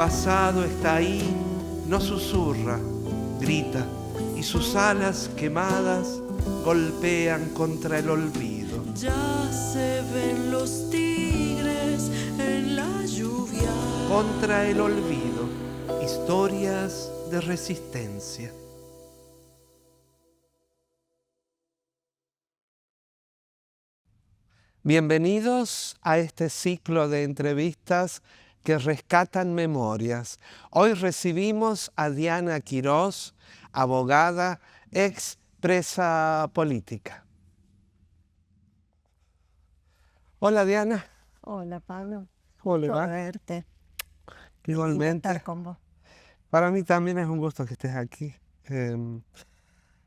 pasado está ahí, no susurra, grita, y sus alas quemadas golpean contra el olvido. Ya se ven los tigres en la lluvia. Contra el olvido, historias de resistencia. Bienvenidos a este ciclo de entrevistas que rescatan memorias. Hoy recibimos a Diana Quirós, abogada, ex presa política. Hola, Diana. Hola, Pablo. ¿Cómo le va? Verte. Igualmente. Estar con vos. Para mí también es un gusto que estés aquí.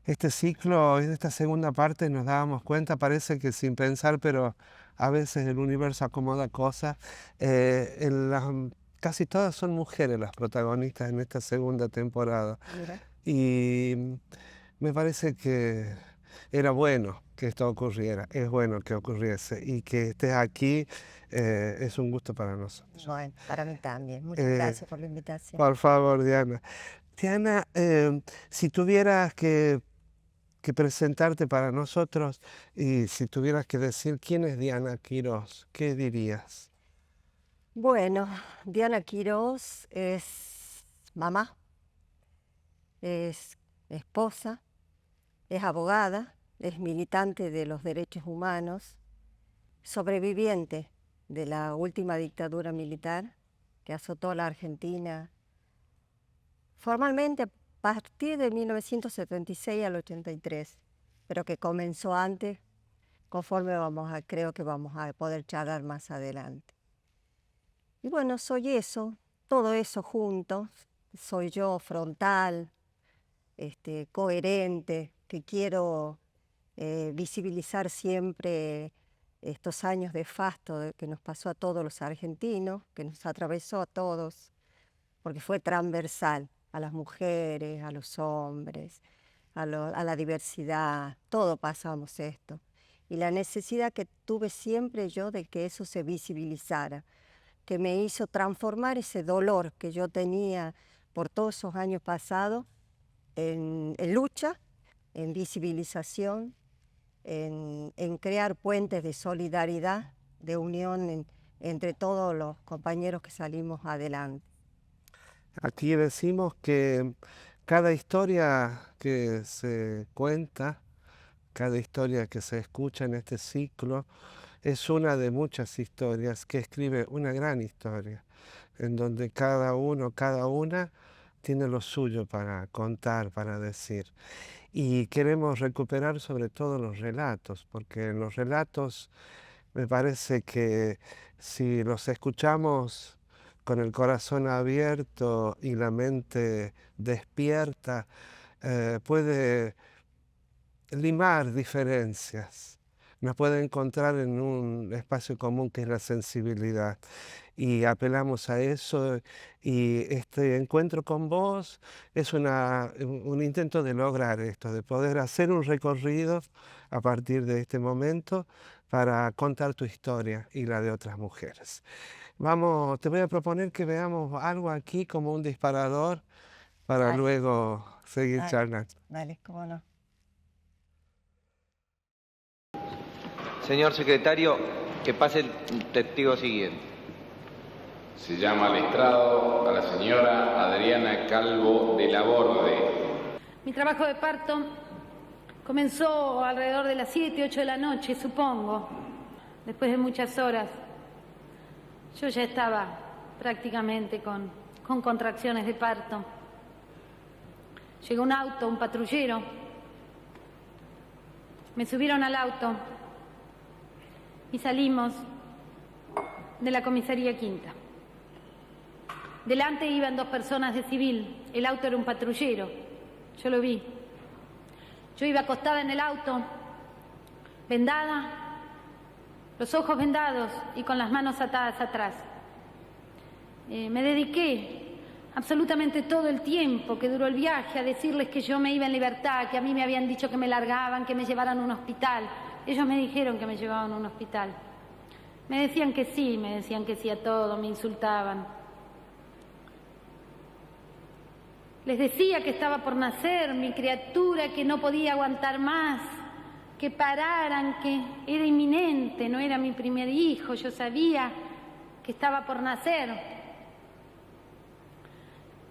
Este ciclo, en esta segunda parte, nos dábamos cuenta, parece que sin pensar, pero a veces el universo acomoda cosas. Casi todas son mujeres las protagonistas en esta segunda temporada. Mira. Y me parece que era bueno que esto ocurriera, es bueno que ocurriese. Y que estés aquí es un gusto para nosotros. Bueno, para mí también. Muchas gracias por la invitación. Por favor, Diana. Diana, si tuvieras que presentarte para nosotros y si tuvieras que decir quién es Diana Quirós, ¿qué dirías? Bueno, Diana Quirós es mamá, es esposa, es abogada, es militante de los derechos humanos, sobreviviente de la última dictadura militar que azotó a la Argentina formalmente a partir de 1976 al 83, pero que comenzó antes, conforme creo que vamos a poder charlar más adelante. Y bueno, soy eso, todo eso junto, soy yo frontal, coherente, que quiero visibilizar siempre estos años de fasto que nos pasó a todos los argentinos, que nos atravesó a todos, porque fue transversal a las mujeres, a los hombres, a la diversidad, todo pasamos esto. Y la necesidad que tuve siempre yo de que eso se visibilizara, que me hizo transformar ese dolor que yo tenía por todos esos años pasados en lucha, en visibilización, en crear puentes de solidaridad, de unión entre todos los compañeros que salimos adelante. Aquí decimos que cada historia que se cuenta, cada historia que se escucha en este ciclo, es una de muchas historias que escribe una gran historia, en donde cada uno, cada una tiene lo suyo para contar, para decir. Y queremos recuperar sobre todo los relatos, porque en los relatos me parece que si los escuchamos con el corazón abierto y la mente despierta, puede limar diferencias. Nos puede encontrar en un espacio común que es la sensibilidad. Y apelamos a eso, y este encuentro con vos es un intento de lograr esto, de poder hacer un recorrido a partir de este momento para contar tu historia y la de otras mujeres. Vamos, te voy a proponer que veamos algo aquí como un disparador para Dale. luego seguir charlando. Dale, cómo no. Señor secretario, que pase el testigo siguiente. Se llama al estrado a la señora Adriana Calvo de Laborde. Mi trabajo de parto comenzó alrededor de las 7, 8 de la noche, supongo. Después de muchas horas, yo ya estaba prácticamente con contracciones de parto. Llegó un auto, un patrullero. Me subieron al auto y salimos de la comisaría Quinta. Delante iban 2 personas de civil. El auto era un patrullero. Yo lo vi. Yo iba acostada en el auto, vendada, los ojos vendados y con las manos atadas atrás. Me dediqué absolutamente todo el tiempo que duró el viaje a decirles que yo me iba en libertad, que a mí me habían dicho que me largaban, que me llevaran a un hospital. Ellos me dijeron que me llevaban a un hospital. Me decían que sí a todo, me insultaban. Les decía que estaba por nacer mi criatura, que no podía aguantar más, que pararan, que era inminente, no era mi primer hijo, yo sabía que estaba por nacer.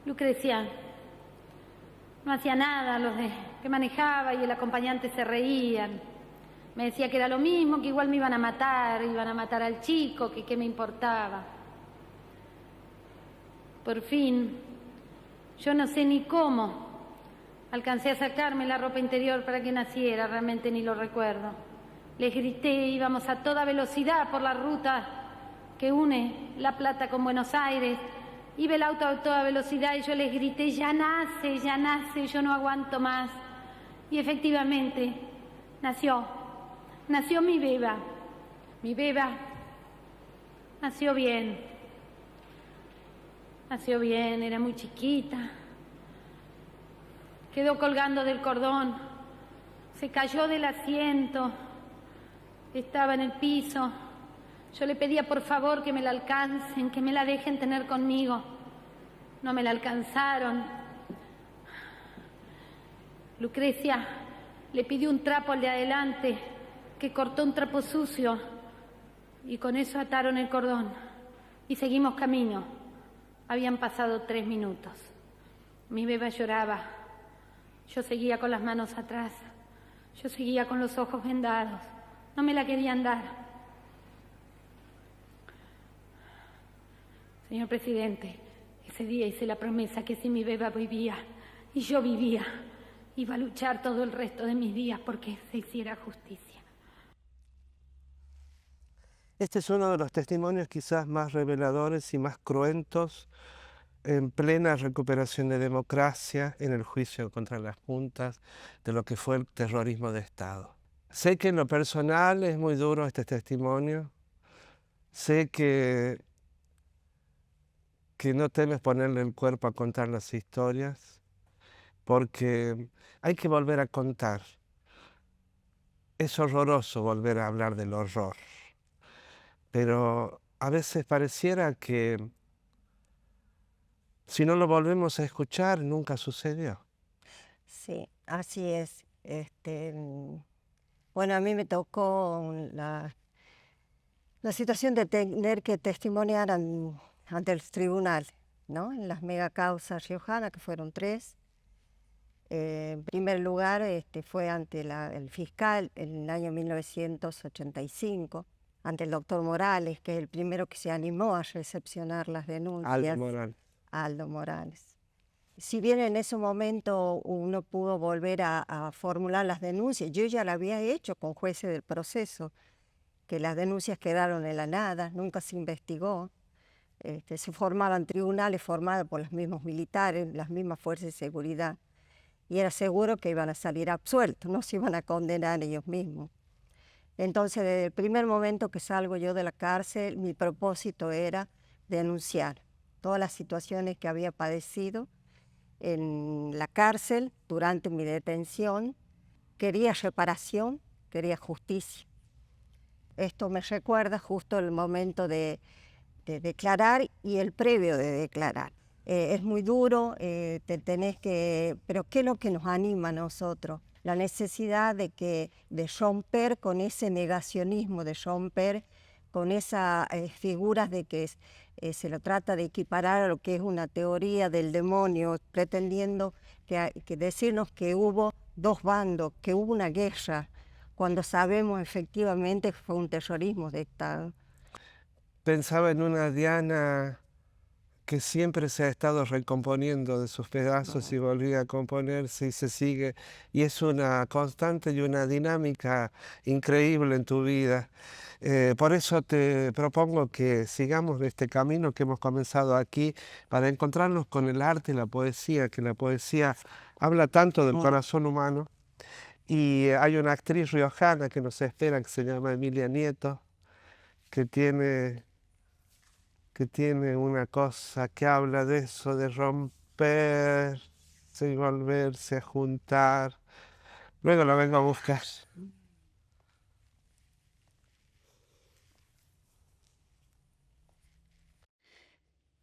Lucrecia no hacía nada, los que manejaba y el acompañante se reían. Me decía que era lo mismo, que igual me iban a matar al chico, que qué me importaba. Por fin, yo no sé ni cómo, alcancé a sacarme la ropa interior para que naciera, realmente ni lo recuerdo. Les grité, íbamos a toda velocidad por la ruta que une La Plata con Buenos Aires. Iba el auto a toda velocidad y yo les grité, ya nace, yo no aguanto más. Y efectivamente, nació mi beba. Mi beba nació bien, era muy chiquita. Quedó colgando del cordón, se cayó del asiento, estaba en el piso. Yo le pedía por favor que me la alcancen, que me la dejen tener conmigo. No me la alcanzaron. Lucrecia le pidió un trapo al de adelante, que cortó un trapo sucio, y con eso ataron el cordón. Y seguimos camino. Habían pasado 3 minutos. Mi beba lloraba. Yo seguía con las manos atrás. Yo seguía con los ojos vendados. No me la querían dar. Señor presidente, ese día hice la promesa que si mi beba vivía y yo vivía, iba a luchar todo el resto de mis días porque se hiciera justicia. Este es uno de los testimonios quizás más reveladores y más cruentos en plena recuperación de democracia en el juicio contra las juntas de lo que fue el terrorismo de Estado. Sé que en lo personal es muy duro este testimonio. Sé que no temes ponerle el cuerpo a contar las historias, porque hay que volver a contar. Es horroroso volver a hablar del horror, pero a veces pareciera que si no lo volvemos a escuchar, nunca sucedió. Sí, así es. Bueno, a mí me tocó la situación de tener que testimoniar ante el tribunal, ¿no? En las mega causas riojanas, que fueron 3. En primer lugar, fue ante el fiscal en el año 1985, ante el doctor Morales, que es el primero que se animó a recepcionar las denuncias. Aldo Morales. Si bien en ese momento uno pudo volver a formular las denuncias, yo ya la había hecho con jueces del proceso, que las denuncias quedaron en la nada, nunca se investigó. Se formaban tribunales formados por los mismos militares, las mismas fuerzas de seguridad, y era seguro que iban a salir absueltos, no se iban a condenar ellos mismos. Entonces, desde el primer momento que salgo yo de la cárcel, mi propósito era denunciar todas las situaciones que había padecido en la cárcel durante mi detención. Quería reparación, quería justicia. Esto me recuerda justo el momento de declarar y el previo de declarar. Es muy duro, pero ¿qué es lo que nos anima a nosotros? La necesidad de romper con ese negacionismo, de romper con esas figuras de que se lo trata de equiparar a lo que es una teoría del demonio, pretendiendo que decirnos que hubo 2 bandos, que hubo una guerra, cuando sabemos efectivamente que fue un terrorismo de Estado. Pensaba en una Diana que siempre se ha estado recomponiendo de sus pedazos y volvía a componerse y se sigue. Y es una constante y una dinámica increíble en tu vida. Por eso te propongo que sigamos este camino que hemos comenzado aquí para encontrarnos con el arte y la poesía, que la poesía habla tanto del corazón humano. Y hay una actriz riojana que nos espera, que se llama Emilia Nieto, que tiene una cosa que habla de eso, de romperse y volverse a juntar. Luego lo vengo a buscar.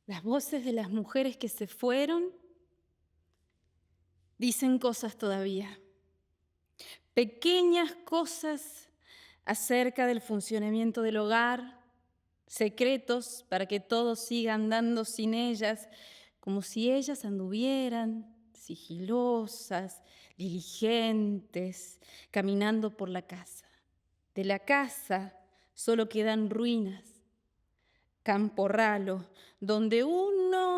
Las voces de las mujeres que se fueron Dicen cosas todavía, pequeñas cosas acerca del funcionamiento del hogar, secretos para que todos sigan andando sin ellas, como si ellas anduvieran sigilosas, diligentes, caminando por la casa. De la casa solo quedan ruinas, campo ralo, donde uno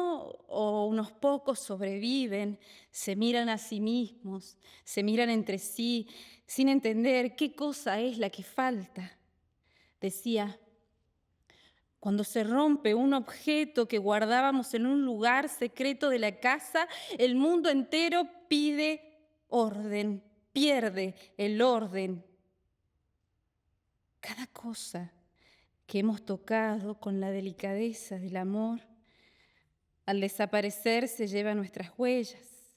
o unos pocos sobreviven, se miran a sí mismos, se miran entre sí, sin entender qué cosa es la que falta. Decía, cuando se rompe un objeto que guardábamos en un lugar secreto de la casa, el mundo entero pide orden, pierde el orden. Cada cosa que hemos tocado con la delicadeza del amor, al desaparecer se lleva nuestras huellas,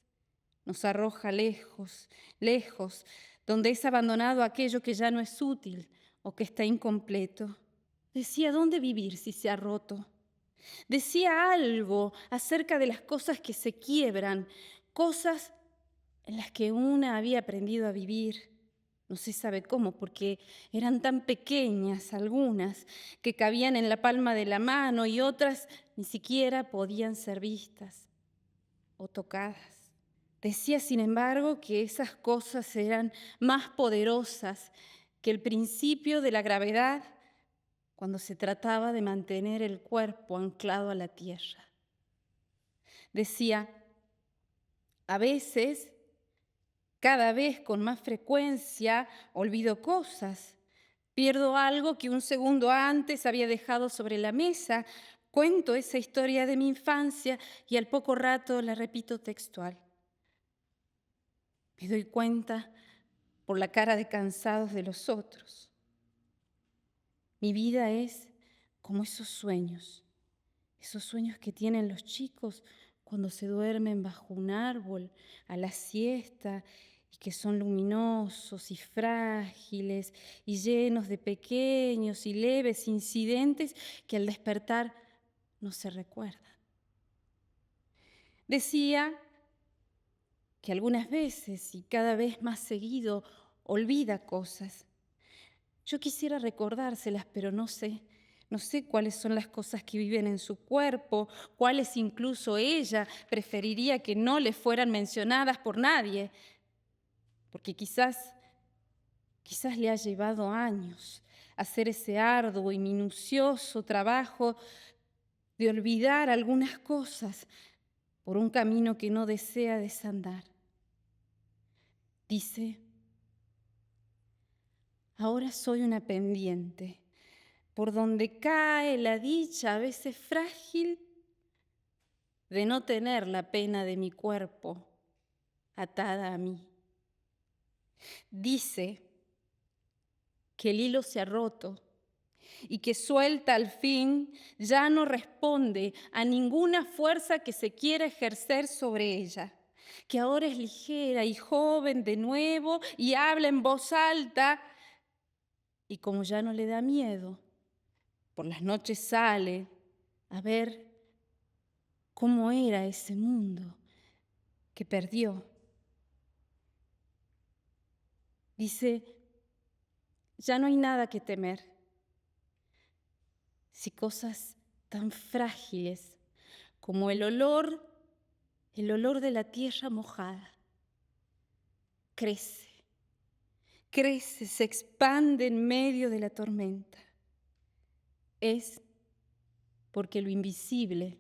nos arroja lejos, lejos, donde es abandonado aquello que ya no es útil o que está incompleto. Decía, ¿dónde vivir si se ha roto? Decía algo acerca de las cosas que se quiebran, cosas en las que una había aprendido a vivir. No se sabe cómo, porque eran tan pequeñas algunas que cabían en la palma de la mano y otras ni siquiera podían ser vistas o tocadas. Decía, sin embargo, que esas cosas eran más poderosas que el principio de la gravedad cuando se trataba de mantener el cuerpo anclado a la tierra. Decía, a veces, cada vez con más frecuencia, olvido cosas. Pierdo algo que un segundo antes había dejado sobre la mesa. Cuento esa historia de mi infancia y al poco rato la repito textual. Me doy cuenta por la cara de cansados de los otros. Mi vida es como esos sueños que tienen los chicos cuando se duermen bajo un árbol a la siesta y que son luminosos y frágiles y llenos de pequeños y leves incidentes que al despertar no se recuerdan. Decía que algunas veces y cada vez más seguido olvida cosas. Yo quisiera recordárselas, pero no sé cuáles son las cosas que viven en su cuerpo, cuáles incluso ella preferiría que no le fueran mencionadas por nadie, porque quizás le ha llevado años hacer ese arduo y minucioso trabajo de olvidar algunas cosas por un camino que no desea desandar. Dice, ahora soy una pendiente por donde cae la dicha, a veces frágil, de no tener la pena de mi cuerpo atada a mí. Dice que el hilo se ha roto y que suelta al fin ya no responde a ninguna fuerza que se quiera ejercer sobre ella, que ahora es ligera y joven de nuevo y habla en voz alta y como ya no le da miedo, por las noches sale a ver cómo era ese mundo que perdió. Dice, ya no hay nada que temer. Si cosas tan frágiles como el olor de la tierra mojada, crece, se expande en medio de la tormenta. Es porque lo invisible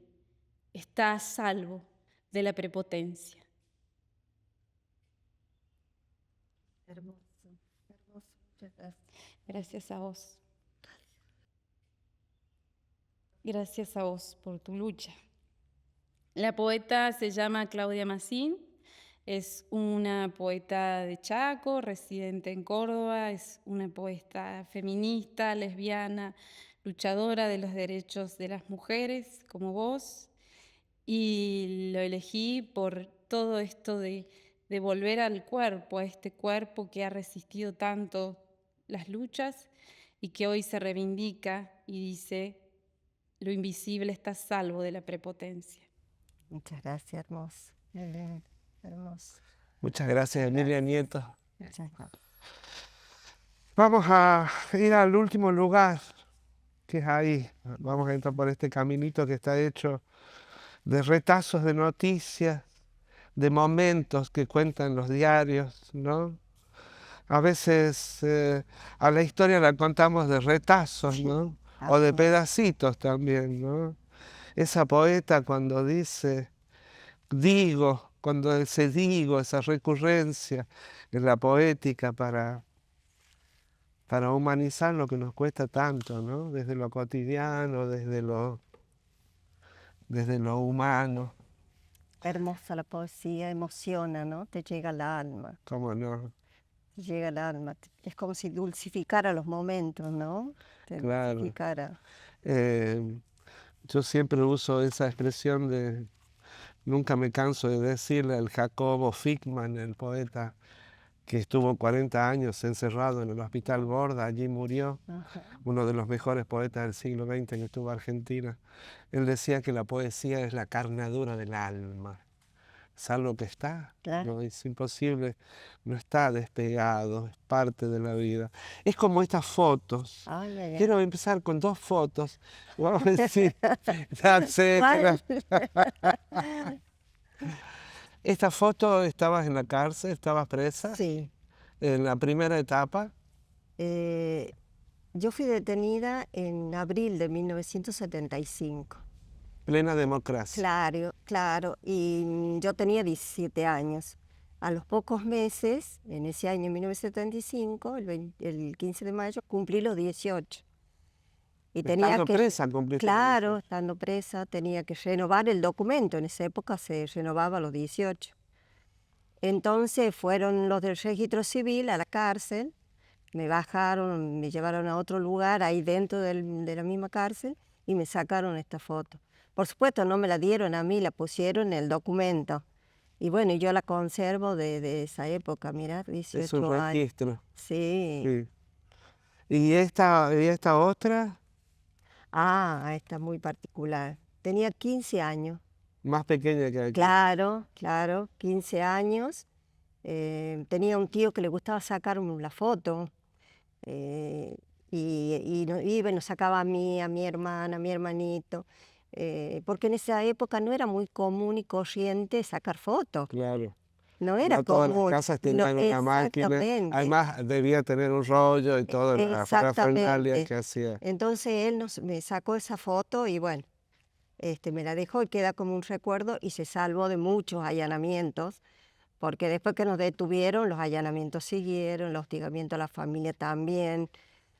está a salvo de la prepotencia. Hermoso, hermoso, muchas gracias. Gracias a vos. Gracias a vos por tu lucha. La poeta se llama Claudia Massín, es una poeta de Chaco, residente en Córdoba, es una poeta feminista, lesbiana, luchadora de los derechos de las mujeres, como vos, y lo elegí por todo esto de volver al cuerpo, a este cuerpo que ha resistido tanto las luchas y que hoy se reivindica y dice, lo invisible está a salvo de la prepotencia. Muchas gracias, hermoso. Hermoso. Muchas gracias, Emilia Nieto. Muchas gracias. Vamos a ir al último lugar, que es ahí. Vamos a entrar por este caminito que está hecho de retazos de noticias, de momentos que cuentan los diarios, ¿no? A veces a la historia la contamos de retazos, ¿no? O de pedacitos también, ¿no? Esa poeta cuando dice, digo, cuando ese digo, esa recurrencia en la poética para humanizar lo que nos cuesta tanto, ¿no? Desde lo cotidiano, desde lo humano, Hermosa la poesía, emociona, ¿no? Te llega al alma, ¿cómo no? te llega al alma. Es como si dulcificara los momentos, ¿no? Te Claro. dulcificara. Yo siempre uso esa expresión de, nunca me canso de decirle al Jacobo Fickman, el poeta que estuvo 40 años encerrado en el Hospital Borda, allí murió, Ajá. uno de los mejores poetas del siglo XX que estuvo en Argentina. Él decía que la poesía es la carnadura del alma. Es algo que está, Claro. ¿no? Es imposible, no está despegado, es parte de la vida. Es como estas fotos. Ay, ay, ay. Quiero empezar con 2 fotos. Vamos a decir, ya sé que Esta foto, estabas en la cárcel, estabas presa, Sí. en la primera etapa. Yo fui detenida en abril de 1975. Plena democracia. Claro, claro. Y yo tenía 17 años. A los pocos meses, en ese año 1975, el 15 de mayo, cumplí los 18. Y tenía Estando que, presa, cumpliste. claro, estando presa, tenía que renovar el documento. En esa época se renovaba a los 18. Entonces fueron los del registro civil a la cárcel, me bajaron, me llevaron a otro lugar ahí dentro de la misma cárcel y me sacaron esta foto. Por supuesto no me la dieron a mí, la pusieron en el documento. Y bueno, yo la conservo de esa época, mirá, 18 Es un años. registro. Sí. Sí. ¿Y esta otra? Ah, esta muy particular. Tenía 15 años. Más pequeña que aquí. Claro, claro, 15 años. Tenía un tío que le gustaba sacar la foto. Y iba y nos sacaba a mí, a mi hermana, a mi hermanito. Porque en esa época no era muy común y corriente sacar fotos. Claro. No era No todas las común. casas tenían una máquina. Exactamente. Además, debía tener un rollo y todo, la parafernalia que hacía. Entonces él me sacó esa foto y bueno, me la dejó y queda como un recuerdo y se salvó de muchos allanamientos, porque después que nos detuvieron, los allanamientos siguieron, el hostigamiento a la familia también.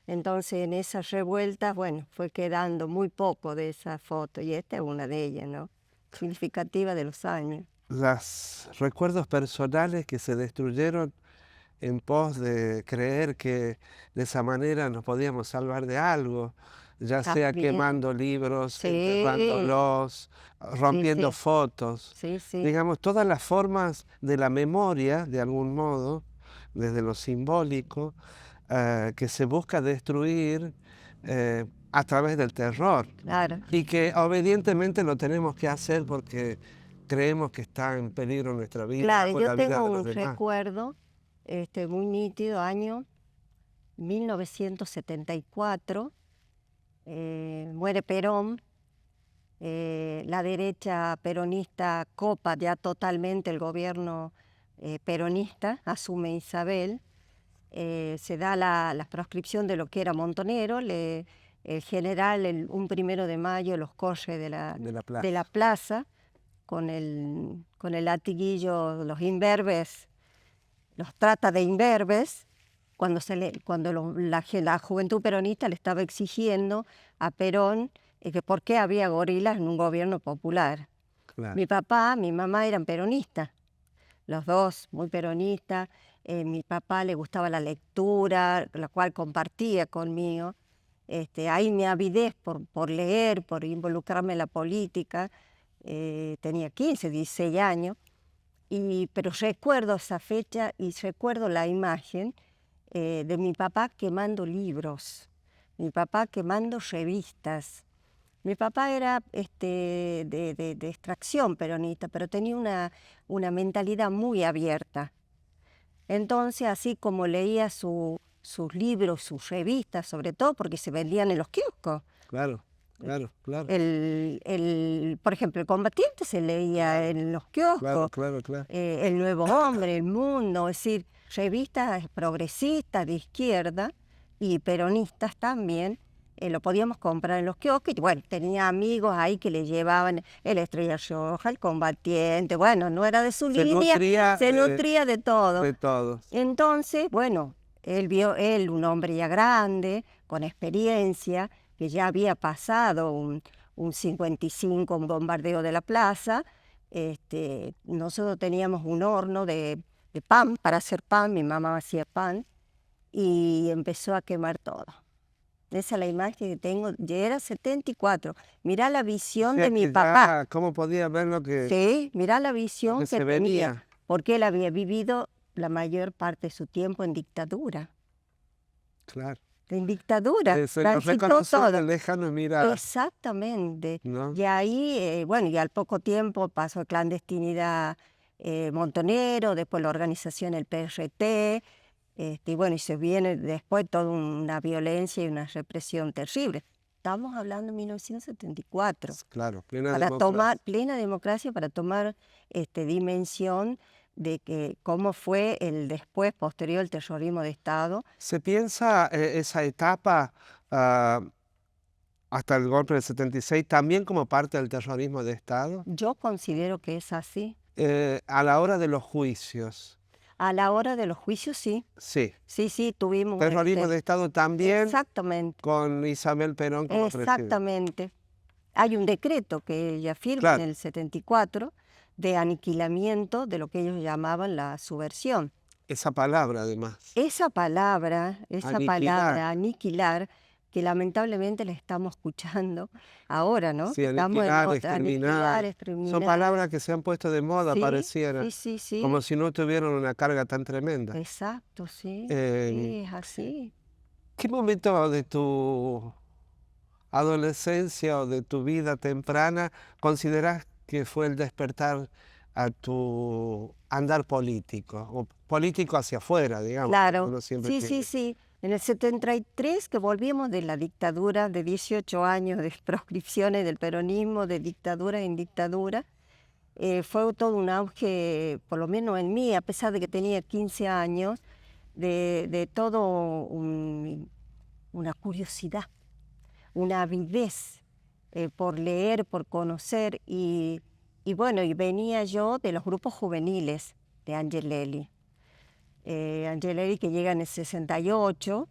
Entonces en esas revueltas, bueno, fue quedando muy poco de esa foto y esta es una de ellas, ¿no? Significativa de los años. Los recuerdos personales que se destruyeron en pos de creer que de esa manera nos podíamos salvar de algo, ya sea También. quemando libros, Sí. enterrándolos, rompiendo sí. fotos. Sí, sí. Digamos, todas las formas de la memoria, de algún modo, desde lo simbólico, que se busca destruir a través del terror. Claro. Y que obedientemente lo tenemos que hacer porque creemos que está en peligro nuestra vida. Claro, o yo la vida tengo de los un demás. recuerdo muy nítido, año 1974, muere Perón, la derecha peronista copa ya totalmente el gobierno peronista, asume Isabel, se da la proscripción de lo que era Montonero, el general un 1 de mayo los corre de la plaza con el latiguillo, los imberbes, los trata de imberbes, cuando la juventud peronista le estaba exigiendo a Perón que por qué había gorilas en un gobierno popular. Claro. Mi papá, mi mamá eran peronistas, los dos muy peronistas. Mi papá le gustaba la lectura, la cual compartía conmigo. Ahí mi avidez por leer, por involucrarme en la política. Tenía 15, 16 años, pero recuerdo esa fecha y recuerdo la imagen de mi papá quemando libros, mi papá quemando revistas. Mi papá era de extracción peronista, pero tenía una mentalidad muy abierta. Entonces, así como leía sus libros, sus revistas, sobre todo porque se vendían en los kioscos. Claro, claro, claro. Por ejemplo, El Combatiente se leía en los kioscos. Claro, claro, claro. El Nuevo Hombre, El Mundo, es decir, revistas progresistas de izquierda y peronistas también. Lo podíamos comprar en los kioscos y bueno, tenía amigos ahí que le llevaban el Estrella Roja, el Combatiente, bueno, no era de su línea, se nutría de todo. De todos. Entonces, bueno, él, un hombre ya grande, con experiencia, que ya había pasado un 55, un bombardeo de la plaza, nosotros teníamos un horno de pan para hacer pan, mi mamá hacía pan, y empezó a quemar todo. Esa es la imagen que tengo, ya era 74. Mirá la visión de mi papá. ¿Cómo podía ver lo que, sí, mirá la visión que se tenía, venía? porque él había vivido la mayor parte de su tiempo en dictadura. Claro. En dictadura, Se transitó reconoció todo. el lejano mirar, Exactamente. ¿no? Y ahí, bueno, y al poco tiempo pasó clandestinidad Montonero, después la organización el PRT, y bueno, y se viene después toda una violencia y una represión terrible. Estamos hablando de 1974. Claro, plena Para democracia. tomar plena democracia, para tomar dimensión de que cómo fue el después, posterior, el terrorismo de Estado. ¿Se piensa esa etapa hasta el golpe del 76 también como parte del terrorismo de Estado? Yo considero que es así. A la hora de los juicios. A la hora de los juicios, sí. Sí. Sí, tuvimos... Terrorismo de Estado también. Exactamente. Con Isabel Perón como presidente. Exactamente. Hay un decreto que ella firma Claro. en el 74 de aniquilamiento de lo que ellos llamaban la subversión. Esa palabra, además. Esa palabra, aniquilar, que lamentablemente la estamos escuchando ahora, ¿no? Sí, Estamos exterminar. exterminar. Son palabras que se han puesto de moda, Sí, pareciera. sí. Como si no tuvieran una carga tan tremenda. Exacto, sí. Eh, Es así. ¿Qué momento de tu adolescencia o de tu vida temprana consideras que fue el despertar a tu andar político? O político hacia afuera, digamos. Claro, Uno siempre tiene. sí. En el 73, que volvimos de la dictadura de 18 años de proscripciones del peronismo, de dictadura en dictadura, fue todo un auge, por lo menos en mí, a pesar de que tenía 15 años, de todo una curiosidad, una avidez por leer, por conocer, y bueno, y venía yo de los grupos juveniles de Angelelli. Angelelli que llega en el 68,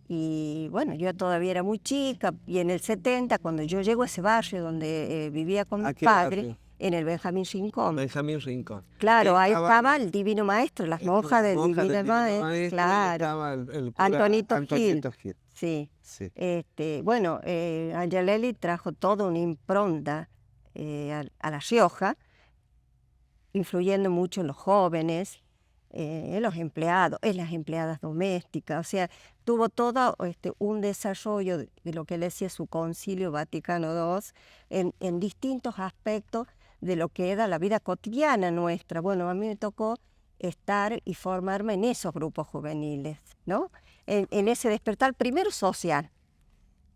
y bueno, yo todavía era muy chica, y en el 70, cuando yo llego a ese barrio donde vivía con mi qué padre, barrio? en el Benjamín Rincón. Benjamín Rincón. Claro, ahí estaba el Divino Maestro, las monjas del Divino Maestro, claro. Estaba el cura Antonito Gil. Sí. Sí. Bueno, Angelelli trajo toda una impronta a La Rioja, influyendo mucho en los jóvenes, en los empleados, en las empleadas domésticas, o sea, tuvo todo un desarrollo de lo que le decía su Concilio Vaticano II en distintos aspectos de lo que era la vida cotidiana nuestra. Bueno, a mí me tocó estar y formarme en esos grupos juveniles, ¿no? En ese despertar primero social,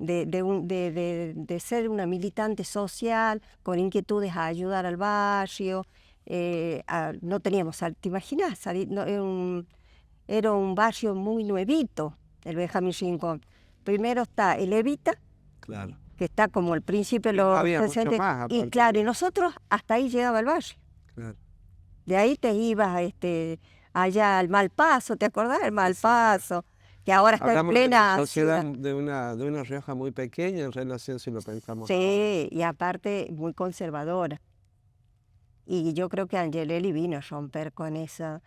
de ser una militante social, con inquietudes a ayudar al barrio. No teníamos, ¿te imaginas? Era un barrio muy nuevito, el Benjamín Rincón. Primero está el Evita, Claro. que está como el principio de los había mucho 60, más, y aparte. claro, y nosotros hasta ahí llegaba el barrio. Claro. De ahí te ibas allá al Malpaso, ¿te acordás del Malpaso? Que ahora está Hablamos en plena de una sociedad ciudad. de una Rioja muy pequeña en relación, si lo pensamos. Sí, y aparte muy conservadora. Y yo creo que Angelelli vino a romper con esa,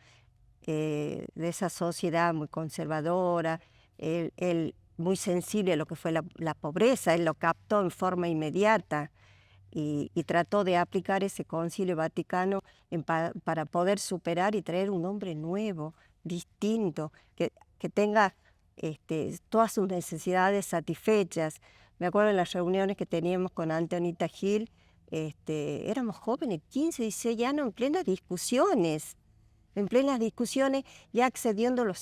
de esa sociedad muy conservadora, él muy sensible a lo que fue la pobreza, él lo captó en forma inmediata y trató de aplicar ese Concilio Vaticano para poder superar y traer un hombre nuevo, distinto, que tenga todas sus necesidades satisfechas, Me acuerdo de las reuniones que teníamos con Antonita Gil, éramos jóvenes, 15, 16 años, en plenas discusiones, ya accediendo lo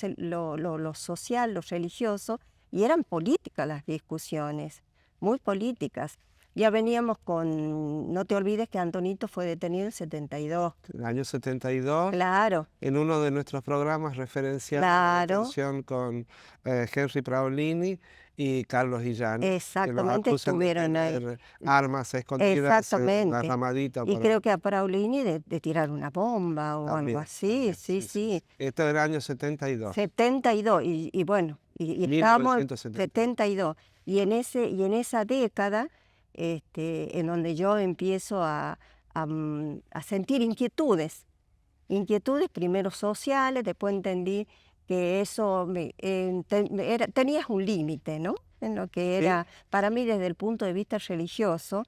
social, lo religioso, y eran políticas las discusiones, muy políticas. Ya veníamos con, no te olvides que Antonito fue detenido en 72. El año 72, Claro, en uno de nuestros programas referenciamos la claro, detención con Henry Praolini y Carlos Illán, que los exactamente acusan de estuvieron ahí. tener armas escondidas en la Exactamente. ramadita. Y creo que a Praolini de tirar una bomba o También, algo así, también, sí. Esto era el año 72. 72, y bueno, y estábamos en 1972. 72. Y en esa década, en donde yo empiezo a sentir inquietudes primero sociales, después entendí que eso tenías un límite, ¿no? En lo que era, para mí desde el punto de vista religioso,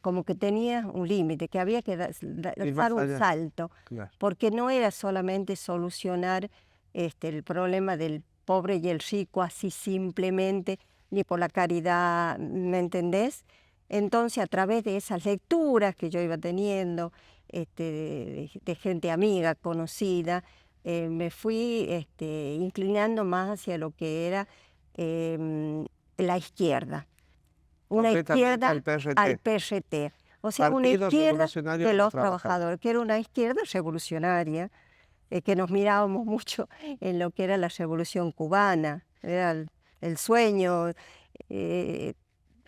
como que tenía un límite, que había que dar un salto, Claro. porque no era solamente solucionar el problema del pobre y el rico así simplemente, ni por la caridad, ¿me entendés? Entonces, a través de esas lecturas que yo iba teniendo, de gente amiga, conocida, me fui inclinando más hacia lo que era la izquierda. Una izquierda al PRT. al PRT. O sea, una Partido izquierda Revolucionario de de los los trabajadores, que era una izquierda revolucionaria, que nos mirábamos mucho en lo que era la revolución cubana, era el sueño,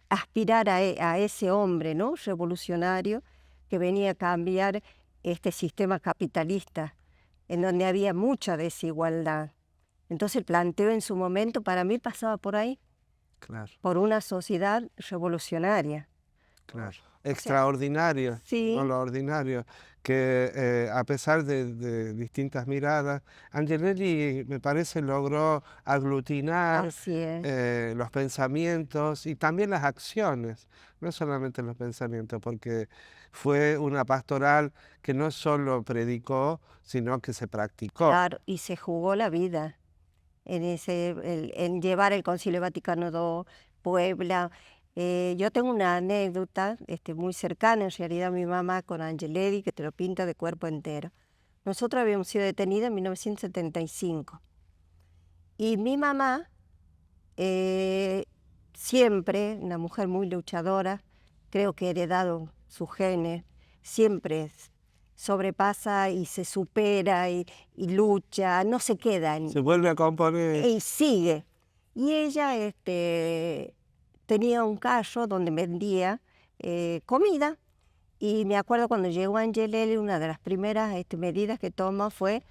aspirar a ese hombre, ¿no?, revolucionario que venía a cambiar este sistema capitalista, en donde había mucha desigualdad. Entonces el planteo en su momento para mí pasaba por ahí, Claro, por una sociedad revolucionaria. claro. Extraordinario, Sí. no lo ordinario, que a pesar de distintas miradas, Angelelli me parece logró aglutinar Así es. los pensamientos y también las acciones, no solamente los pensamientos, porque fue una pastoral que no solo predicó, sino que se practicó. Claro, y se jugó la vida en llevar el Concilio Vaticano II, Puebla. Yo tengo una anécdota muy cercana, en realidad, a mi mamá con Angelelli, que te lo pinta de cuerpo entero. Nosotros habíamos sido detenidas en 1975. Y mi mamá, siempre una mujer muy luchadora, creo que ha heredado sus genes, siempre sobrepasa y se supera y lucha, no se queda Se vuelve a componer. y sigue. Y ella tenía un carro donde vendía comida, y me acuerdo cuando llegó Angelelli, una de las primeras medidas que tomó fue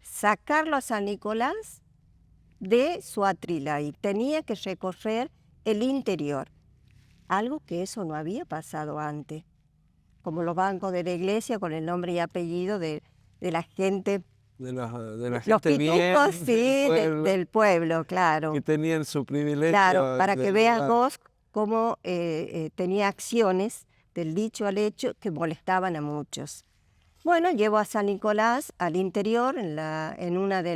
sacarlo a San Nicolás de su atril, y tenía que recorrer el interior, algo que eso no había pasado antes, como los bancos de la iglesia con el nombre y apellido de la gente, De la los gente bien pitucos, sí, del pueblo, claro. que tenían su privilegio. Claro, para que veas lugar. vos cómo tenía acciones del dicho al hecho que molestaban a muchos. Bueno, llevo a San Nicolás al interior en una de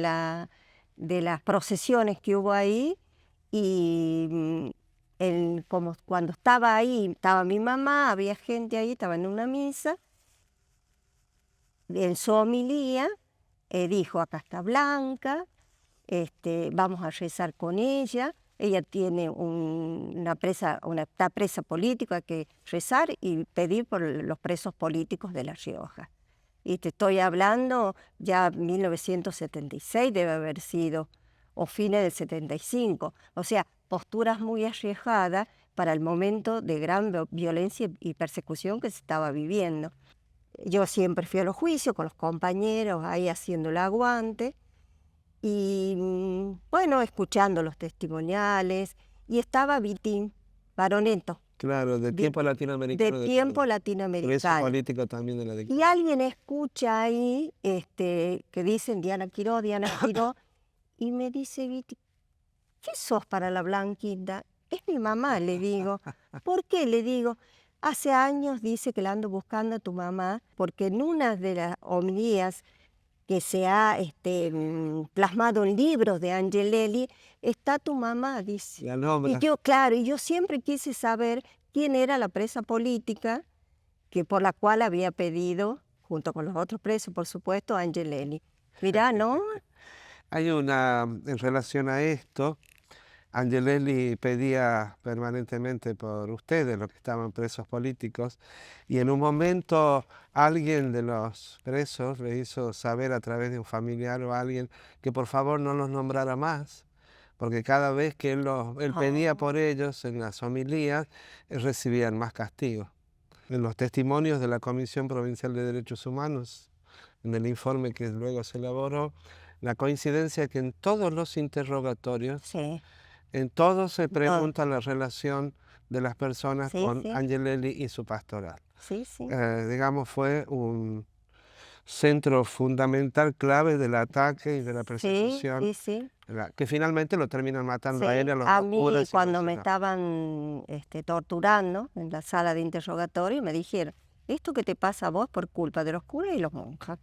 las procesiones que hubo ahí, y como cuando estaba ahí, estaba mi mamá, había gente ahí, estaba en una misa, en su homilía dijo: acá está Blanca, vamos a rezar con ella tiene está presa política, hay que rezar y pedir por los presos políticos de La Rioja. Y te estoy hablando ya 1976 debe haber sido, o fines del 75, o sea, posturas muy arriesgadas para el momento de gran violencia y persecución que se estaba viviendo. Yo siempre fui a los juicios con los compañeros ahí haciendo el aguante, y bueno, escuchando los testimoniales, y estaba Vitín Baroneto. Claro, de tiempo latinoamericano. De tiempo Preso latinoamericano. político también de la dictadura. Y alguien escucha ahí que dicen Diana Quiró, y me dice: Viti, ¿qué sos para la Blanquita? Es mi mamá, le digo. ¿Por qué? Le digo: hace años dice que la ando buscando a tu mamá, porque en una de las homilías que se ha plasmado en libros de Angelelli, está tu mamá, dice. La nombra. Y yo, claro, y yo siempre quise saber quién era la presa política por la cual había pedido, junto con los otros presos, por supuesto, a Angelelli. Mirá, ¿no? Hay en relación a esto, Angelelli pedía permanentemente por ustedes, los que estaban presos políticos, y en un momento alguien de los presos le hizo saber a través de un familiar o alguien que por favor no los nombrara más, porque cada vez que él pedía por ellos en las homilías, recibían más castigo. En los testimonios de la Comisión Provincial de Derechos Humanos, en el informe que luego se elaboró, la coincidencia que en todos los interrogatorios, Sí, en todos se pregunta la relación de las personas sí, con sí. Angelelli y su pastoral. Sí, sí. Digamos, fue un centro fundamental, clave del ataque y de la Sí, persecución, sí, sí. que finalmente lo terminan matando a él y a los A dos mí, curas. cuando me estaban torturando en la sala de interrogatorio, me dijeron, esto que te pasa a vos por culpa de los curas y los monjas.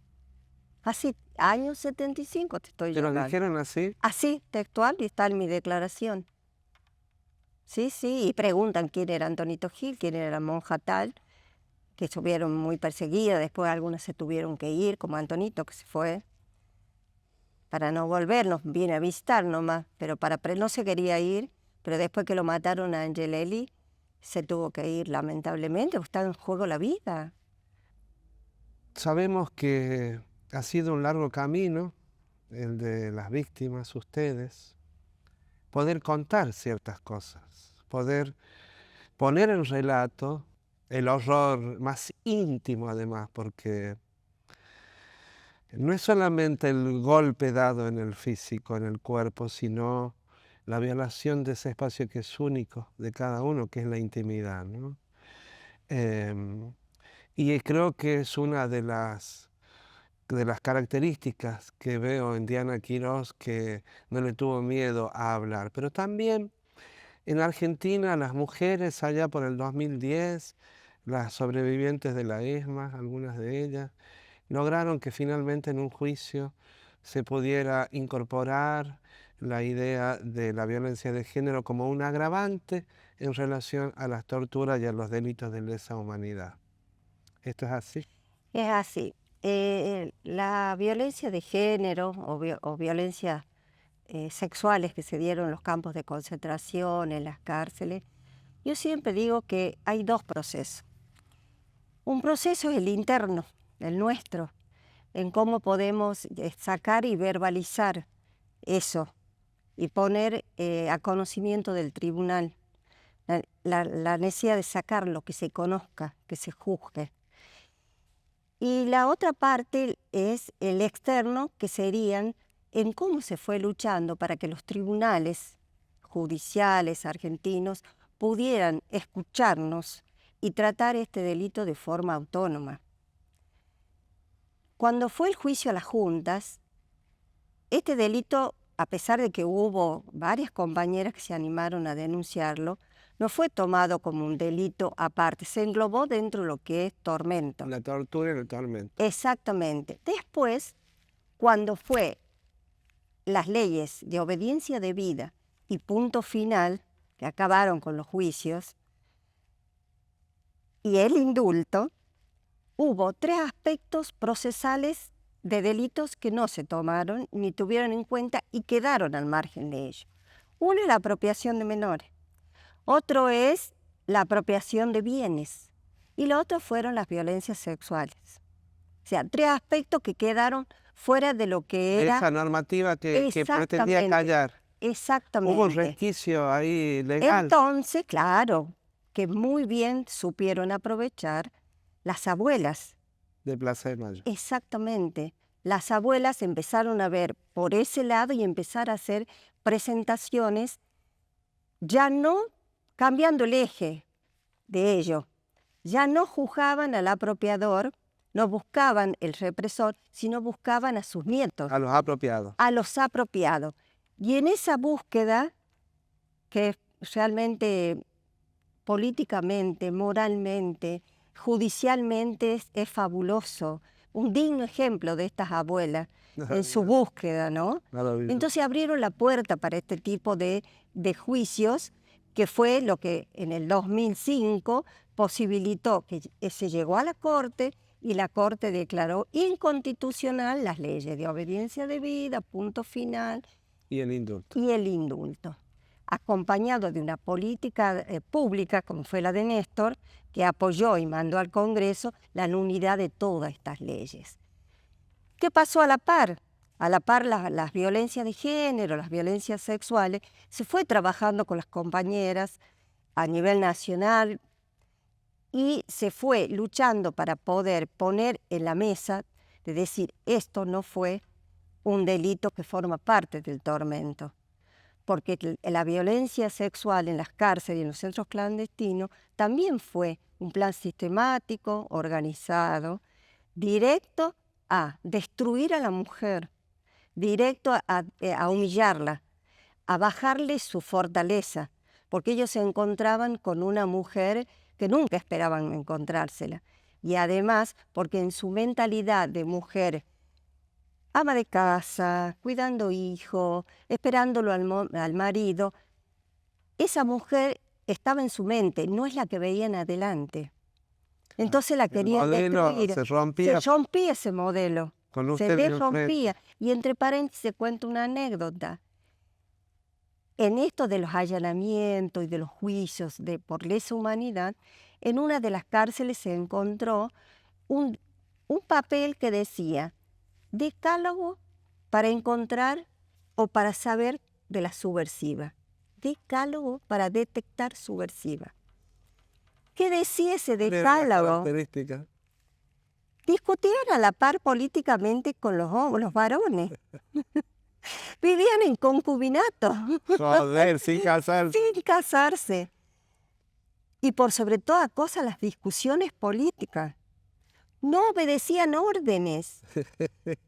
Así, años 75 te estoy ¿Te lo hablando. dijeron así? Así, textual, y está en mi declaración. Sí, sí, y preguntan quién era Antonito Gil, quién era la monja tal, que estuvieron muy perseguidas, después algunas se tuvieron que ir, como Antonito que se fue, para no volvernos, viene a visitar nomás, pero no se quería ir, pero después que lo mataron a Angelelli, se tuvo que ir lamentablemente, porque está en juego la vida. Sabemos que ha sido un largo camino, el de las víctimas, ustedes, poder contar ciertas cosas, poder poner en relato el horror más íntimo además, porque no es solamente el golpe dado en el físico, en el cuerpo, sino la violación de ese espacio que es único de cada uno, que es la intimidad, ¿no? Y creo que es una de las características que veo en Diana Quirós, que no le tuvo miedo a hablar. Pero también en Argentina, las mujeres allá por el 2010, las sobrevivientes de la ESMA, algunas de ellas, lograron que finalmente en un juicio se pudiera incorporar la idea de la violencia de género como un agravante en relación a las torturas y a los delitos de lesa humanidad. ¿Esto es así? Es así. La violencia de género o violencias sexuales que se dieron en los campos de concentración, en las cárceles, yo siempre digo que hay dos procesos. Un proceso es el interno, el nuestro, en cómo podemos sacar y verbalizar eso y poner a conocimiento del tribunal la necesidad de sacarlo, que se conozca, que se juzgue. Y la otra parte es el externo, que serían en cómo se fue luchando para que los tribunales judiciales argentinos pudieran escucharnos y tratar este delito de forma autónoma. Cuando fue el juicio a las juntas, este delito, a pesar de que hubo varias compañeras que se animaron a denunciarlo, no fue tomado como un delito aparte, se englobó dentro de lo que es tormento. La tortura y el tormento. Exactamente. Después, cuando fue las leyes de obediencia debida y punto final, que acabaron con los juicios, y el indulto, hubo 3 aspectos procesales de delitos que no se tomaron ni tuvieron en cuenta y quedaron al margen de ello. Uno es la apropiación de menores, otro es la apropiación de bienes y lo otro fueron las violencias sexuales. O sea, 3 aspectos que quedaron fuera de lo que era... Esa normativa que pretendía callar. Exactamente. Hubo un resquicio ahí legal. Entonces, claro, que muy bien supieron aprovechar las abuelas. De Plaza de Mayo. Exactamente. Las abuelas empezaron a ver por ese lado y empezar a hacer presentaciones, ya no cambiando el eje de ello, ya no juzgaban al apropiador, no buscaban el represor, sino buscaban a sus nietos. A los apropiados. A los apropiados. Y en esa búsqueda, que realmente políticamente, moralmente, judicialmente es fabuloso, un digno ejemplo de estas abuelas en su búsqueda, ¿no? Maravilloso. Entonces abrieron la puerta para este tipo de juicios, que fue lo que en el 2005 posibilitó que se llegó a la Corte y la Corte declaró inconstitucional las leyes de obediencia debida, punto final, Y el indulto. y el indulto, acompañado de una política pública, como fue la de Néstor, que apoyó y mandó al Congreso la nulidad de todas estas leyes. ¿Qué pasó a la par? A la par las violencias de género, las violencias sexuales, se fue trabajando con las compañeras a nivel nacional y se fue luchando para poder poner en la mesa de decir, esto no fue un delito que forma parte del tormento, porque la violencia sexual en las cárceles y en los centros clandestinos también fue un plan sistemático, organizado, directo a destruir a la mujer, directo a humillarla, a bajarle su fortaleza, porque ellos se encontraban con una mujer que nunca esperaban encontrársela. Y además, porque en su mentalidad de mujer ama de casa, cuidando hijos, esperándolo al marido, esa mujer estaba en su mente, no es la que veían adelante. Entonces la querían destruir. Se rompía. Se rompía ese modelo. Con Se usted desrompía. Y entre paréntesis cuento una anécdota. En esto de los allanamientos y de los juicios por lesa humanidad, en una de las cárceles se encontró un papel que decía decálogo para encontrar o para saber de la subversiva. Decálogo para detectar subversiva. ¿Qué decía ese decálogo? Característica. Discutían a la par políticamente con los varones. Vivían en concubinato. Joder, sin casarse. Sin casarse. Y por sobre toda cosa las discusiones políticas. No obedecían órdenes.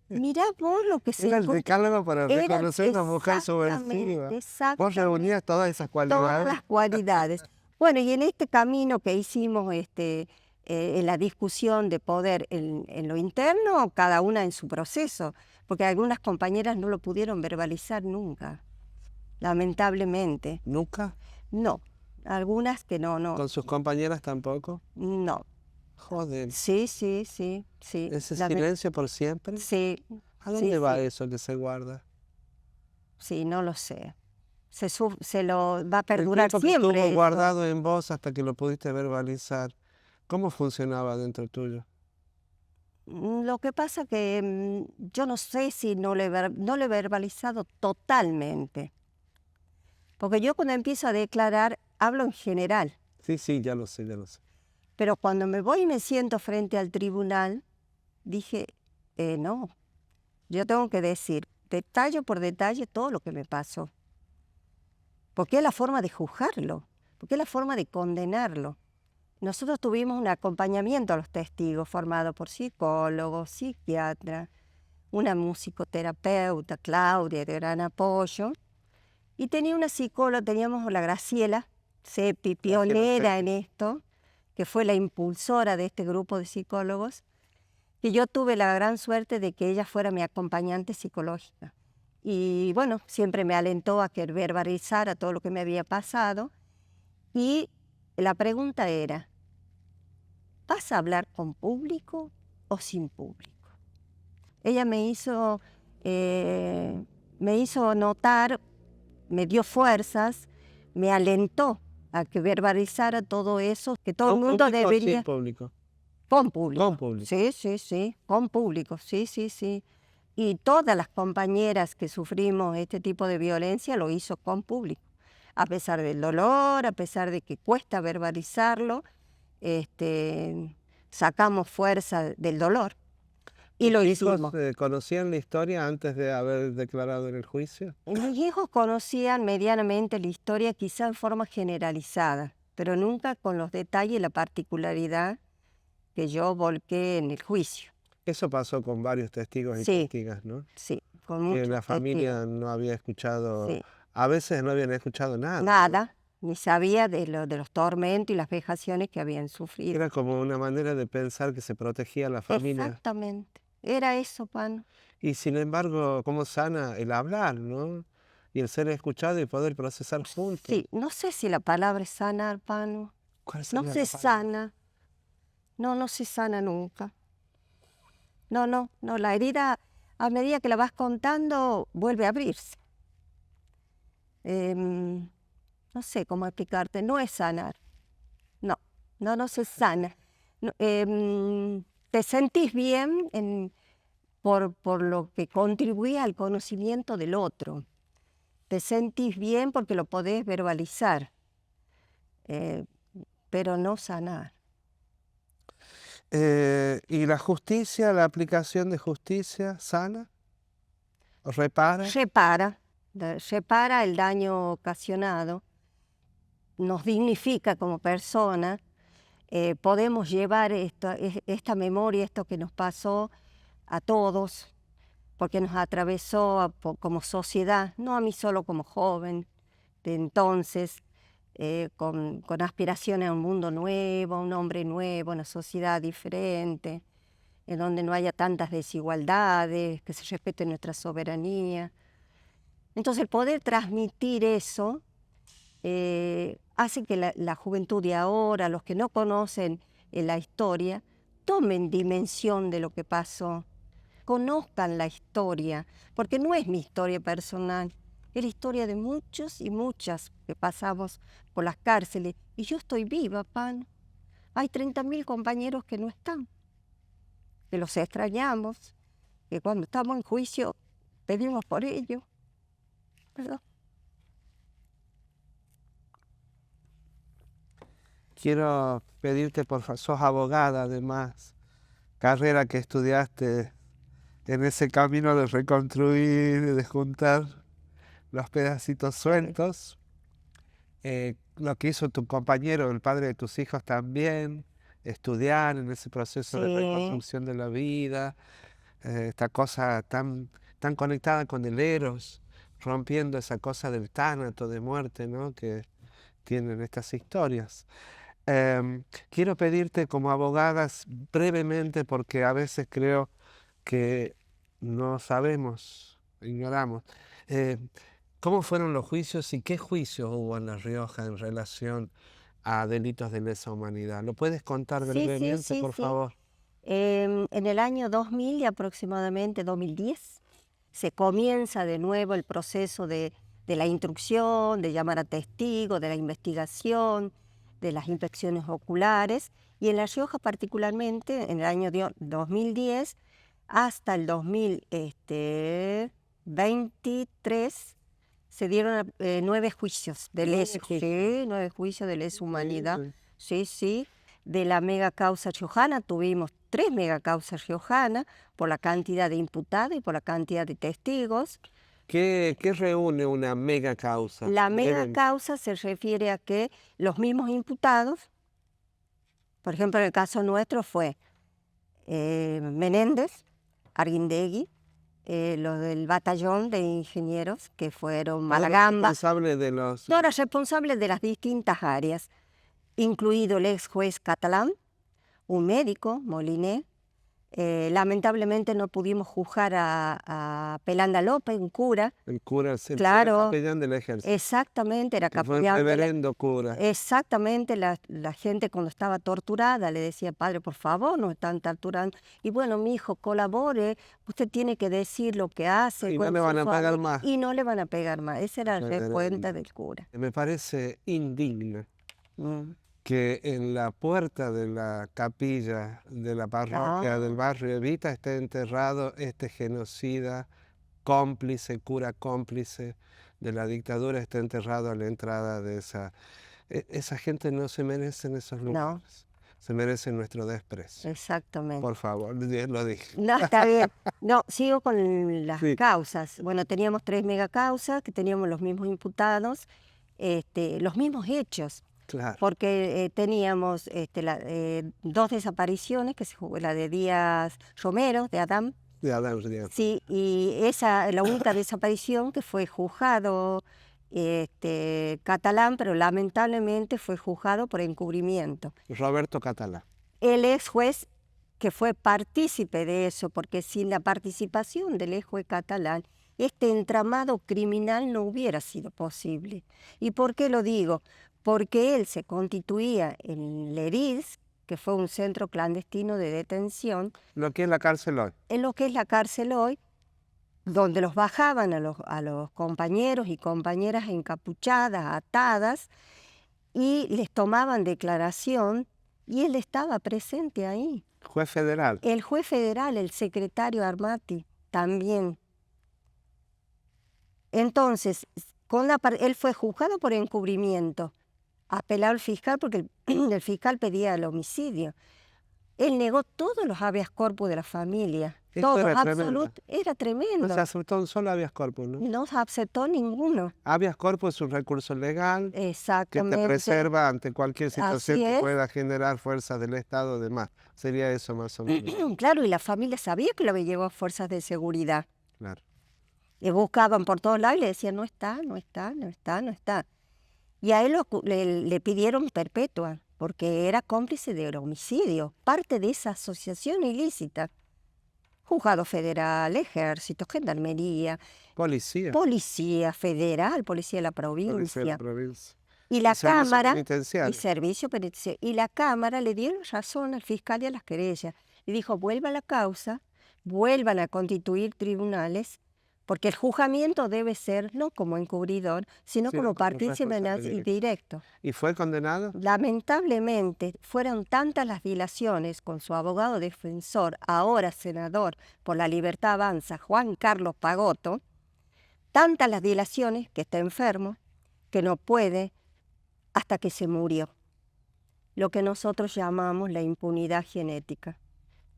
Mirá vos lo que se... Era el decálogo para Era reconocer una mujer subversiva. Vos reunías todas esas cualidades. Todas las cualidades. Bueno, y en este camino que hicimos en la discusión de poder en lo interno, cada una en su proceso, porque algunas compañeras no lo pudieron verbalizar nunca, lamentablemente. ¿Nunca? No, algunas que no. ¿Con sus compañeras tampoco? No. Joder. Sí. ¿Ese silencio por siempre? Sí. ¿A dónde va eso que se guarda? Sí, no lo sé. Se lo va a perdurar El tiempo que siempre. estuvo guardado en vos hasta que lo pudiste verbalizar. ¿Cómo funcionaba dentro tuyo? Lo que pasa que yo no sé si no le he verbalizado totalmente. Porque yo cuando empiezo a declarar, hablo en general. Sí, ya lo sé. Pero cuando me voy y me siento frente al tribunal, dije, no, yo tengo que decir detalle por detalle todo lo que me pasó. Porque es la forma de juzgarlo, porque es la forma de condenarlo. Nosotros tuvimos un acompañamiento a los testigos formado por psicólogos, psiquiatras, una musicoterapeuta, Claudia, de gran apoyo, y tenía una psicóloga, teníamos la Graciela Seppi, pionera en esto, que fue la impulsora de este grupo de psicólogos, que yo tuve la gran suerte de que ella fuera mi acompañante psicológica. Y bueno, siempre me alentó a que verbalizara todo lo que me había pasado. Y la pregunta era, ¿vas a hablar con público o sin público? Ella me hizo notar, me dio fuerzas, me alentó a que verbalizara todo eso, que todo el mundo debería... ¿Sin público? Con público. Con público. Sí, con público, sí. Y todas las compañeras que sufrimos este tipo de violencia lo hizo con público. A pesar del dolor, a pesar de que cuesta verbalizarlo, sacamos fuerza del dolor y lo hicimos. ¿Conocían la historia antes de haber declarado en el juicio? Mis hijos conocían medianamente la historia, quizá en forma generalizada, pero nunca con los detalles y la particularidad que yo volqué en el juicio. Eso pasó con varios testigos y testigas, ¿no? Sí, con muchos que la familia testigos. no había escuchado, Sí. a veces no habían escuchado nada. ni sabía de los tormentos y las vejaciones que habían sufrido. Era como una manera de pensar que se protegía a la familia. Exactamente, era eso, Pano. Y sin embargo, cómo sana el hablar, ¿no? Y el ser escuchado y poder procesar juntos. Sí, no sé si la palabra es sanar, Pano. ¿Cuál No sería se la palabra? sana. No se sana nunca. No, la herida a medida que la vas contando vuelve a abrirse. No sé cómo explicarte, no es sanar. No se sana. Te sentís bien por lo que contribuye al conocimiento del otro. Te sentís bien porque lo podés verbalizar, pero no sanar. ¿Y la justicia, la aplicación de justicia, sana? ¿O repara? Repara el daño ocasionado, nos dignifica como persona, podemos llevar esta memoria, esto que nos pasó a todos, porque nos atravesó como sociedad, no a mí solo como joven de entonces, con aspiraciones a un mundo nuevo, a un hombre nuevo, una sociedad diferente, en donde no haya tantas desigualdades, que se respete nuestra soberanía. Entonces el poder transmitir eso hace que la juventud de ahora, los que no conocen la historia, tomen dimensión de lo que pasó, conozcan la historia, porque no es mi historia personal, es la historia de muchos y muchas que pasamos por las cárceles, y yo estoy viva, Pano. Hay 30.000 compañeros que no están, que los extrañamos, que cuando estamos en juicio pedimos por ellos, ¿verdad? Quiero pedirte, por favor, sos abogada además, carrera que estudiaste en ese camino de reconstruir, de juntar los pedacitos sueltos. Lo que hizo tu compañero, el padre de tus hijos también, estudiar en ese proceso de Sí. reconstrucción de la vida, esta cosa tan conectada con el eros, rompiendo esa cosa del tánato de muerte, ¿no? Que tienen estas historias. Quiero pedirte como abogadas brevemente, porque a veces creo que no sabemos, ignoramos, ¿cómo fueron los juicios y qué juicios hubo en La Rioja en relación a delitos de lesa humanidad? ¿Lo puedes contar brevemente, por favor? En el año 2000 y aproximadamente 2010 se comienza de nuevo el proceso de la instrucción, de llamar a testigos, de la investigación, de las inspecciones oculares, y en La Rioja particularmente en el año 2010 hasta el 2023 se dieron 9 juicios de lesa, 9 juicios de lesa humanidad. Sí. De la mega causa riojana tuvimos 3 mega causas riojanas por la cantidad de imputados y por la cantidad de testigos. ¿Qué reúne una mega causa? La mega causa se refiere a que los mismos imputados, por ejemplo en el caso nuestro fue Menéndez, Arguindegui, los del batallón de ingenieros que fueron Malagamba. Responsable de los... No, era responsable de las distintas áreas, incluido el ex juez catalán, un médico, Moliné. Lamentablemente no pudimos juzgar a Pelanda López, un cura. El cura, el Claro, capellán del ejército. exactamente, era Que fue un capellán. reverendo cura. Exactamente, la gente cuando estaba torturada le decía, padre, por favor, nos están torturando. Y bueno, mi hijo, colabore, usted tiene que decir lo que hace. Y no le van a pagar más. Y no le van a pegar más. Esa era la Reverendo. respuesta del cura. Me parece indigno Mm. que en la puerta de la capilla de la parroquia del barrio Evita esté enterrado este genocida cómplice, cura cómplice de la dictadura, esté enterrado a la entrada de esa... Esa gente no se merece en esos lugares. Se merece nuestro desprecio. Exactamente. Por favor, lo dije. No, está bien. No, sigo con las Sí. causas. Bueno, teníamos 3 megacausas, que teníamos los mismos imputados, los mismos hechos. Claro. Porque teníamos 2 desapariciones, que la de Díaz Romero, de Adán. De Adán Díaz. Sí, y la única desaparición que fue juzgado catalán, pero lamentablemente fue juzgado por encubrimiento. Roberto Catalá. El ex juez que fue partícipe de eso, porque sin la participación del ex juez catalán, este entramado criminal no hubiera sido posible. ¿Y por qué lo digo? Porque él se constituía en Leriz, que fue un centro clandestino de detención. Lo que es la cárcel hoy. En lo que es la cárcel hoy, donde los bajaban a los compañeros y compañeras encapuchadas, atadas, y les tomaban declaración, y él estaba presente ahí. Juez federal. El juez federal, el secretario Armati, también. Entonces, él fue juzgado por encubrimiento, apelado al fiscal porque el fiscal pedía el homicidio. Él negó todos los habeas corpus de la familia. Esto Todo, era absoluto. Era tremendo. No se aceptó un solo habeas corpus, ¿no? No se aceptó ninguno. Habeas corpus es un recurso legal que Exactamente. te preserva ante cualquier situación Así que es. pueda generar fuerzas del Estado o demás. Sería eso más o menos. Claro, y la familia sabía que lo había llevado fuerzas de seguridad. Claro. Le buscaban por todos lados y le decían, no está, no está, no está, no está. Y a él le pidieron perpetua, porque era cómplice de homicidio, parte de esa asociación ilícita. Juzgado federal, ejército, gendarmería, Policía. policía federal, policía de la Policía de provincia. la provincia. Y la servicio Cámara, penitenciario. y servicio penitenciario. Y la Cámara le dieron razón al fiscal y a las querellas. Le dijo, vuelva a la causa, vuelvan a constituir tribunales, porque el juzgamiento debe ser no como encubridor, sino Sí, como como partícipe responsable directo. ¿Y fue condenado? Lamentablemente, fueron tantas las dilaciones con su abogado defensor, ahora senador por la Libertad Avanza, Juan Carlos Pagotto, tantas las dilaciones que está enfermo, que no puede, hasta que se murió. Lo que nosotros llamamos la impunidad genética.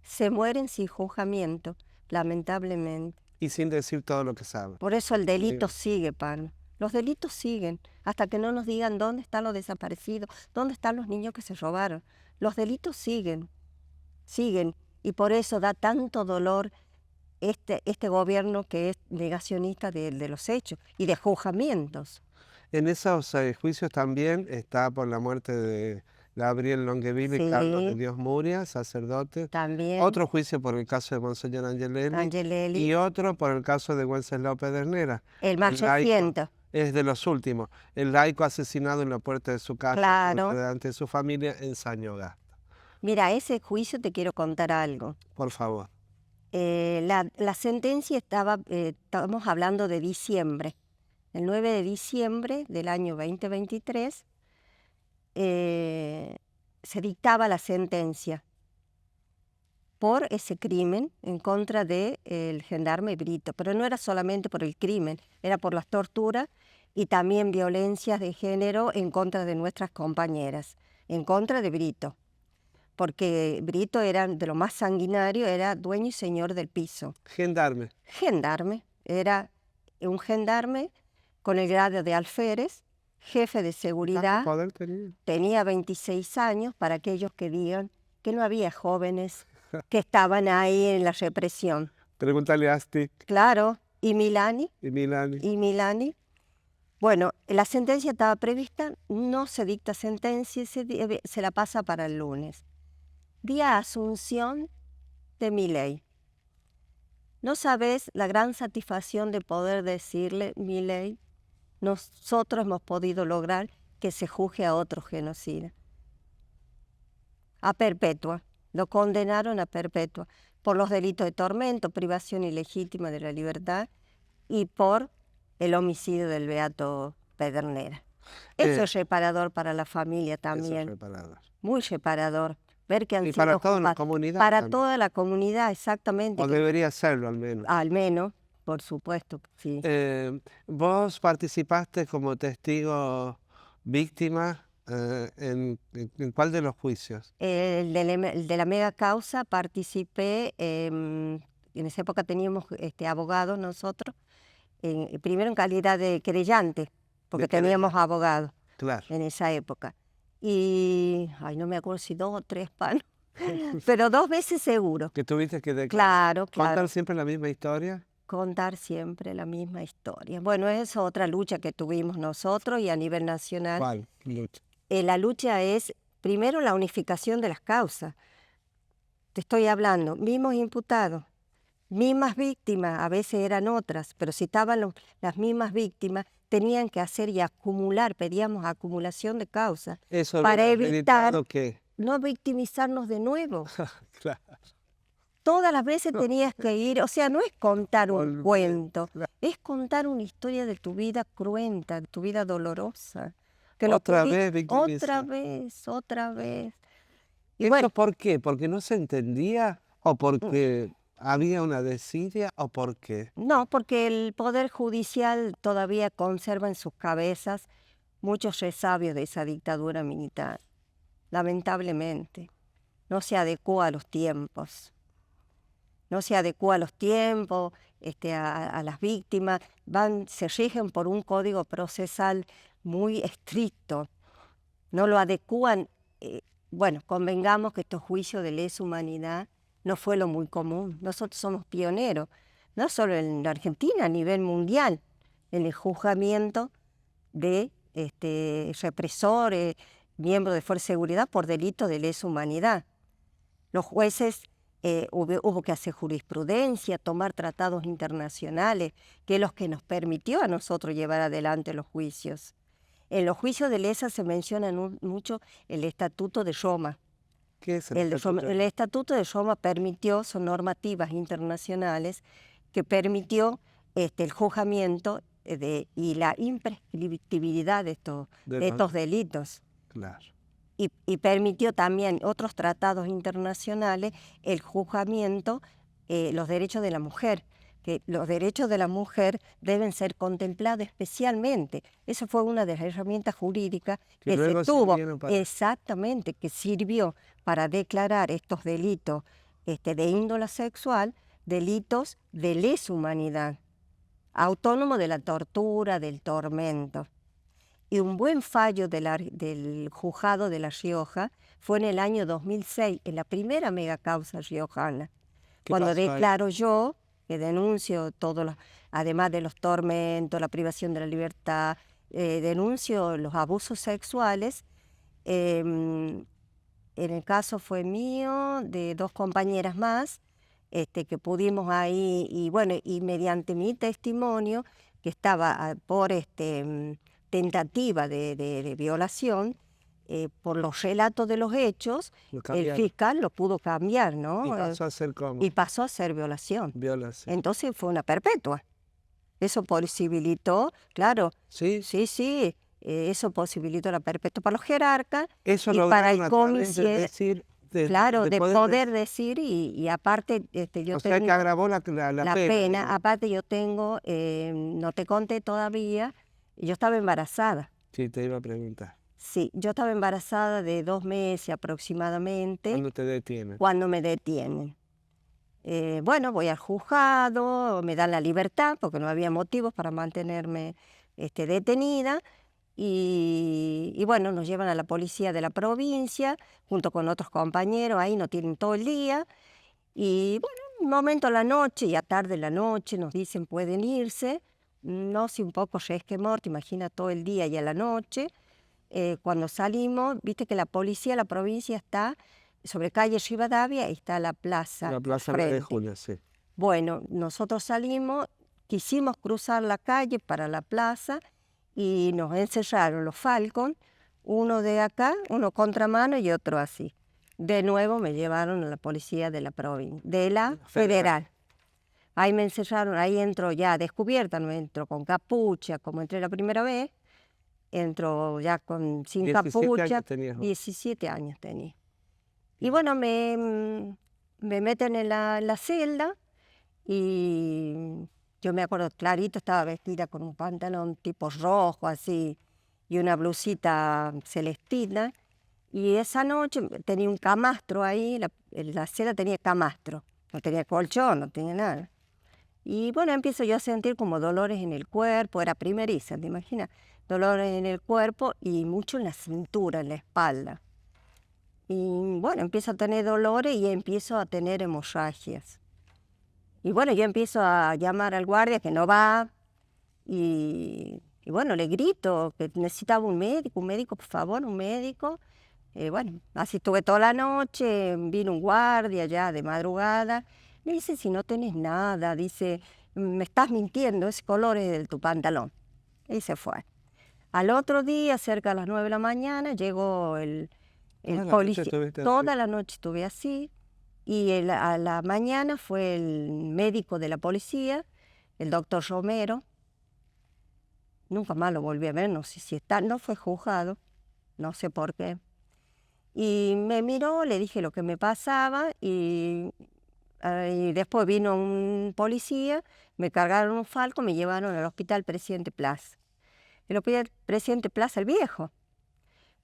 Se mueren sin juzgamiento, lamentablemente. Y sin decir todo lo que sabe. Por eso el delito sigue, Pablo. Los delitos siguen, hasta que no nos digan dónde están los desaparecidos, dónde están los niños que se robaron. Los delitos siguen, siguen. Y por eso da tanto dolor este gobierno que es negacionista de los hechos y de juzgamientos. En esos juicios también está por la muerte de Gabriel Longueville y Carlos de Dios Muria, sacerdote. También. Otro juicio por el caso de Monseñor Angelelli. Y otro por el caso de Wenceslao Pedernera. El más reciente. Es de los últimos. El laico asesinado en la puerta de su casa, claro, delante de su familia en Sañogasta. Mira, ese juicio te quiero contar algo. Por favor. La sentencia estamos hablando de diciembre. El 9 de diciembre del año 2023 se dictaba la sentencia por ese crimen en contra del gendarme Brito. Pero no era solamente por el crimen, era por las torturas y también violencias de género en contra de nuestras compañeras, en contra de Brito. Porque Brito era de lo más sanguinario, era dueño y señor del piso. Gendarme. Gendarme, era un gendarme con el grado de alférez, jefe de seguridad. ¿Cuánto poder tenía? Tenía 26 años, para aquellos que digan que no había jóvenes que estaban ahí en la represión. Pregúntale a Asti. Claro, ¿y Milani? Y Milani. ¿Y Milani? Bueno, la sentencia estaba prevista, no se dicta sentencia, se la pasa para el lunes. Día Asunción de Milei. No sabes la gran satisfacción de poder decirle, Milei, nosotros hemos podido lograr que se juzgue a otro genocida. A perpetua. Lo condenaron a perpetua por los delitos de tormento, privación ilegítima de la libertad y por el homicidio del beato Pedernera. Eso es reparador para la familia también. Eso es reparador. Muy reparador. Ver que han y sido para toda la comunidad. Para también. toda la comunidad, exactamente. O debería serlo al menos. Al menos, por supuesto, sí. ¿Vos participaste como testigo víctima en cuál de los juicios? El de la mega causa participé, en esa época teníamos abogados nosotros, primero en calidad de querellante, porque teníamos abogados en esa época. Y, no me acuerdo si 2 o 3 panos, pero 2 veces seguro. ¿Que tuviste que declarar? Claro. ¿Contar siempre la misma historia? contar siempre la misma historia. Bueno, es otra lucha que tuvimos nosotros y a nivel nacional. ¿Cuál lucha? La lucha es, primero, la unificación de las causas. Te estoy hablando, mismos imputados, mismas víctimas, a veces eran otras, pero si estaban las mismas víctimas, tenían que hacer y acumular, pedíamos acumulación de causas, Eso para hubiera evitar evitado que... no victimizarnos de nuevo. Claro. Todas las veces tenías que ir, o sea, no es contar un cuento, claro. es contar una historia de tu vida cruenta, de tu vida dolorosa. Que lo Otra pudi- vez victimizar. otra vez. Y ¿Eso bueno, por qué? ¿Porque no se entendía? ¿O porque había una desidia? ¿O por qué? no, porque el Poder Judicial todavía conserva en sus cabezas muchos resabios de esa dictadura militar. Lamentablemente, no se adecua a los tiempos. No se adecua a los tiempos, a las víctimas, se rigen por un código procesal muy estricto, no lo adecúan. Bueno, convengamos que estos juicios de lesa humanidad no fue lo muy común. Nosotros somos pioneros, no solo en la Argentina, a nivel mundial, en el juzgamiento de represores, miembros de fuerza de seguridad por delitos de lesa humanidad. Los jueces hubo que hacer jurisprudencia, tomar tratados internacionales, que es lo que nos permitió a nosotros llevar adelante los juicios. En los juicios de lesa se menciona mucho el Estatuto de Roma. ¿Qué es El Estatuto de Roma permitió, son normativas internacionales, que permitió el juzgamiento y la imprescriptibilidad de estos delitos. Claro. Y permitió también otros tratados internacionales el juzgamiento, los derechos de la mujer, que los derechos de la mujer deben ser contemplados especialmente. Eso fue una de las herramientas jurídicas que se tuvo, exactamente, que sirvió para declarar estos delitos de índole sexual, delitos de lesa humanidad, autónomo de la tortura, del tormento. Y un buen fallo del juzgado de La Rioja fue en el año 2006, en la primera mega causa riojana, cuando declaro yo, que denuncio además de los tormentos, la privación de la libertad, denuncio los abusos sexuales. En el caso fue mío, de 2 compañeras más, que pudimos ahí, y bueno, y mediante mi testimonio, que estaba por tentativa de violación, por los relatos de los hechos, el fiscal lo pudo cambiar, ¿no? ¿Y pasó a ser cómo? Y pasó a ser violación. Violación. Entonces fue una perpetua. Eso posibilitó, claro, ¿Sí? sí, eso posibilitó la perpetua para los jerarcas. Eso y lo para el de decir, claro, de poder decir, y aparte yo o sea que agravó la pena. Aparte yo tengo, no te conté todavía, yo estaba embarazada. Sí, te iba a preguntar. Sí, yo estaba embarazada de 2 meses aproximadamente. ¿Cuándo te detienen? Cuando me detienen. Bueno, voy al juzgado, me dan la libertad porque no había motivos para mantenerme detenida. Y bueno, nos llevan a la policía de la provincia junto con otros compañeros, ahí nos tienen todo el día. Y bueno, un momento a la noche y a tarde la noche nos dicen pueden irse. No, si un poco resquemor, te imaginas todo el día y a la noche. Cuando salimos, viste que la policía de la provincia está sobre calle Rivadavia y está la plaza. La plaza de Julio, sí. Bueno, nosotros salimos, quisimos cruzar la calle para la plaza y nos encerraron los Falcon, uno de acá, uno contramano y otro así. De nuevo me llevaron a la policía de la provincia, de la federal. Ahí me encerraron, ahí entro ya descubierta, no entro con capucha como entré la primera vez, entro ya sin capucha. 17 años tenía. Y bueno, me meten en la celda y yo me acuerdo clarito, estaba vestida con un pantalón tipo rojo así y una blusita celestina. Y esa noche tenía un camastro ahí, la celda tenía camastro, no tenía colchón, no tenía nada. Y bueno, empiezo yo a sentir como dolores en el cuerpo, era primeriza, ¿te imaginas? Dolores en el cuerpo y mucho en la cintura, en la espalda. Y bueno, empiezo a tener dolores y empiezo a tener hemorragias. Y bueno, yo empiezo a llamar al guardia que no va y bueno, le grito que necesitaba un médico, por favor, un médico. Bueno, así estuve toda la noche, vino un guardia ya de madrugada. Me dice, si no tenés nada, dice, me estás mintiendo, ese color es de tu pantalón. Y se fue. Al otro día, cerca de las 9 de la mañana, llegó el Toda la noche policía. estuviste así. Toda la noche estuve así. Y a la mañana fue el médico de la policía, el doctor Romero. Nunca más lo volví a ver, no sé si está, no fue juzgado, no sé por qué. Y me miró, le dije lo que me pasaba y después vino un policía, me cargaron un Falcon, me llevaron al hospital Presidente Plaza. El hospital Presidente Plaza, el viejo.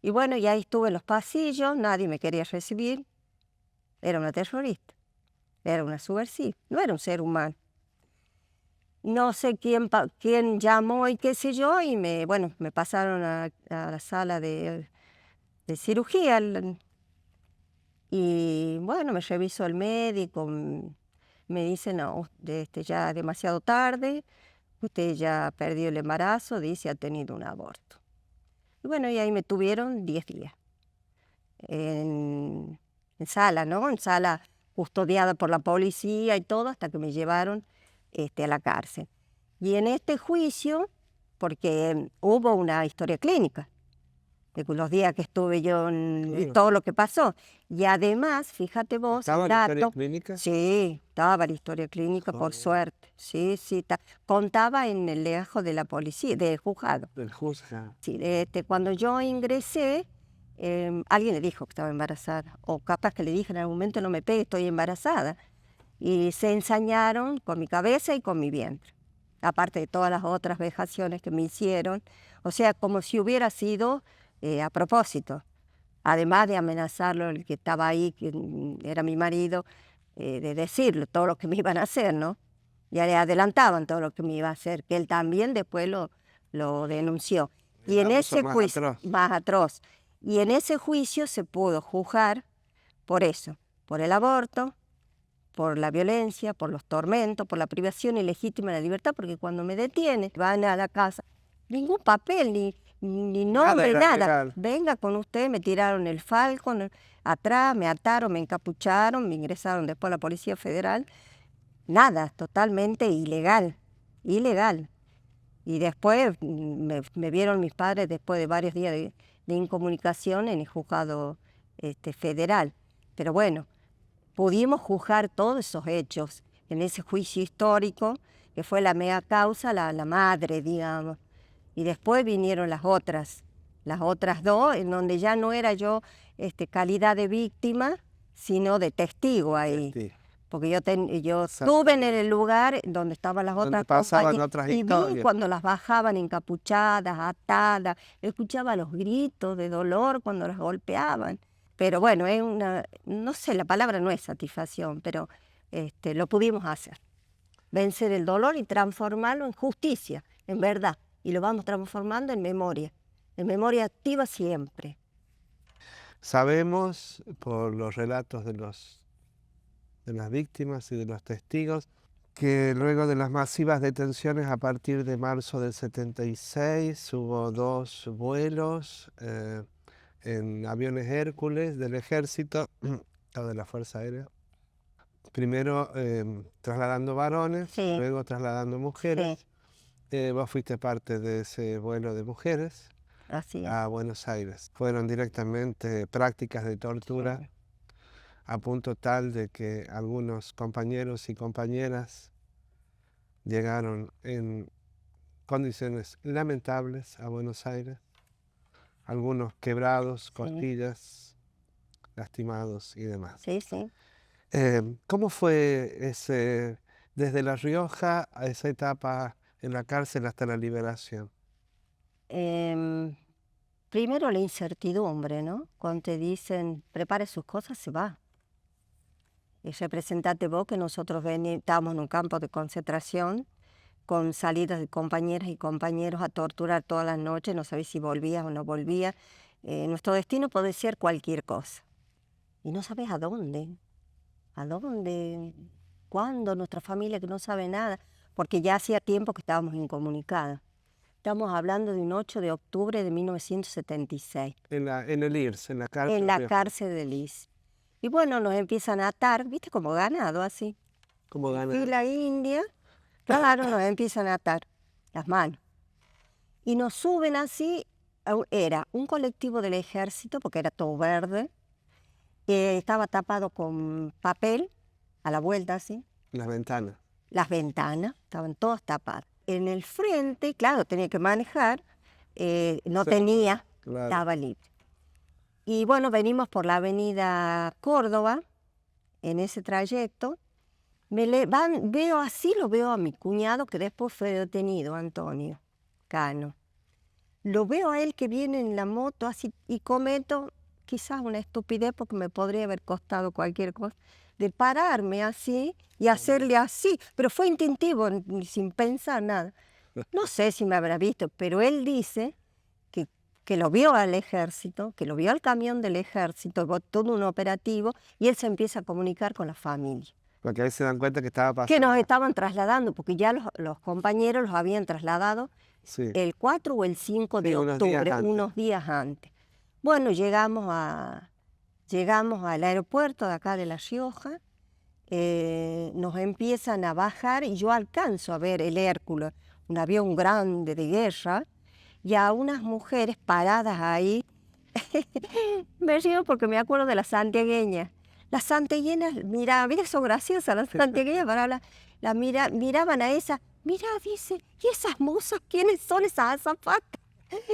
Y bueno, y ahí estuve en los pasillos, nadie me quería recibir. Era una terrorista, era una subversiva, no era un ser humano. No sé quién llamó y qué sé yo, y me pasaron a la sala de cirugía. Y bueno, me revisó el médico, me dice, no, ya es demasiado tarde, usted ya perdió el embarazo, dice, ha tenido un aborto. Y bueno, y ahí me tuvieron 10 días en sala, ¿no? En sala custodiada por la policía y todo, hasta que me llevaron a la cárcel. Y en este juicio, porque hubo una historia clínica, de los días que estuve yo, Claro. todo lo que pasó. Y además, fíjate vos, ¿Estaba el la historia dato. clínica? Sí, estaba la historia clínica, por Joder. suerte. Sí, sí, contaba en el legajo de la policía, del juzgado. Del juzgado. Sí, cuando yo ingresé, alguien le dijo que estaba embarazada, o capaz que le dije en algún momento, no me pegue, estoy embarazada. Y se ensañaron con mi cabeza y con mi vientre, aparte de todas las otras vejaciones que me hicieron, o sea, como si hubiera sido a propósito, además de amenazarlo el que estaba ahí, que era mi marido, de decirle todo lo que me iban a hacer, ¿no? Ya le adelantaban todo lo que me iba a hacer, que él también después lo denunció. Y en abuso ese más juicio, atroz. más atroz, y en ese juicio se pudo juzgar por eso, por el aborto, por la violencia, por los tormentos, por la privación ilegítima de la libertad, porque cuando me detienen, van a la casa, ningún papel, ni nombre, era nada. legal. Venga con usted, me tiraron el Falcon atrás, me ataron, me encapucharon, me ingresaron después a la Policía Federal. Nada, totalmente ilegal, ilegal. Y después me vieron mis padres después de varios días de incomunicación en el juzgado federal. Pero bueno, pudimos juzgar todos esos hechos en ese juicio histórico, que fue la mea causa, la madre, digamos. Y después vinieron las otras dos, en donde ya no era yo calidad de víctima, sino de testigo ahí. Sí. Porque yo estuve en el lugar donde estaban las Donde otras pasaban compañeras otras y vi historias. cuando las bajaban encapuchadas, atadas, escuchaba los gritos de dolor cuando las golpeaban. Pero bueno, es no sé, la palabra no es satisfacción, pero lo pudimos hacer. Vencer el dolor y transformarlo en justicia, en verdad. Y lo vamos transformando en memoria activa siempre. Sabemos por los relatos de las víctimas y de los testigos que luego de las masivas detenciones a partir de marzo del 76 hubo 2 vuelos en aviones Hércules del Ejército o de la Fuerza Aérea. Primero trasladando varones, Sí. luego trasladando mujeres. Vos fuiste parte de ese vuelo de mujeres Así es. a Buenos Aires. Fueron directamente prácticas de tortura. Sí. A punto tal de que algunos compañeros y compañeras llegaron en condiciones lamentables a Buenos Aires, algunos quebrados, costillas, lastimados y demás. Sí, sí. ¿Cómo fue desde La Rioja a esa etapa en la cárcel hasta la liberación? Primero la incertidumbre, ¿no? Cuando te dicen, prepare sus cosas, se va. Y representate vos que nosotros estábamos en un campo de concentración con salidas de compañeras y compañeros a torturar todas las noches, no sabés si volvías o no volvías. Nuestro destino puede ser cualquier cosa. Y no sabes a dónde cuándo, nuestra familia que no sabe nada, porque ya hacía tiempo que estábamos incomunicadas. Estamos hablando de un 8 de octubre de 1976. En el IRS, en la cárcel. En la cárcel de Lis. Y bueno, nos empiezan a atar, ¿viste? Como ganado así. ¿Cómo gana? Y la India, claro, nos empiezan a atar las manos. Y nos suben así, era un colectivo del ejército, porque era todo verde, estaba tapado con papel, a la vuelta así. Las ventanas. Las ventanas, estaban todas tapadas. En el frente, claro, tenía que manejar, no Sí, tenía, claro. estaba libre. Y bueno, venimos por la avenida Córdoba, en ese trayecto. Lo veo a mi cuñado, que después fue detenido, Antonio Cano. Lo veo a él que viene en la moto así y cometo quizás una estupidez porque me podría haber costado cualquier cosa, de pararme así y hacerle así, pero fue instintivo, sin pensar nada. No sé si me habrá visto, pero él dice que lo vio al ejército, que lo vio al camión del ejército, todo un operativo, y él se empieza a comunicar con la familia. Porque ahí se dan cuenta que estaba pasando. Que nos estaban trasladando, porque ya los compañeros los habían trasladado Sí. el 4 o el 5 de unos días octubre, antes. unos días antes. Bueno, llegamos al aeropuerto de acá de La Rioja, nos empiezan a bajar y yo alcanzo a ver el Hércules, un avión grande de guerra, y a unas mujeres paradas ahí. Me río porque me acuerdo de las santiagueñas. Las santiagueñas, mira, que son graciosas las santiagueñas para hablar. Miraban a esa, mira, dice, ¿y esas musas quiénes son esas azafatas?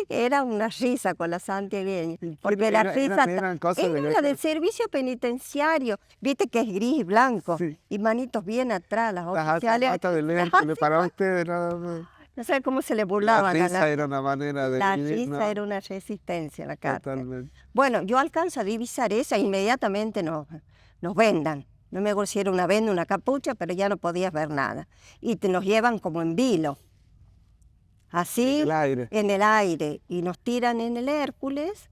Era una risa con las santiagueñas. Porque la risa eran cosas era del la del servicio penitenciario. Viste que es gris y blanco. Sí. Y manitos bien atrás, las Las oficiales. azafatas del Hércules para ustedes nada más. No sé cómo se le La burlaban. risa era una manera de La vivir, risa ¿no? era una resistencia en la cárcel. Totalmente. Bueno, yo alcanzo a divisar esa e inmediatamente nos vendan. No me acuerdo si era una venda, una capucha, pero ya no podías ver nada. Y te los llevan como en vilo. Así, En el aire. en el aire. Y nos tiran en el Hércules.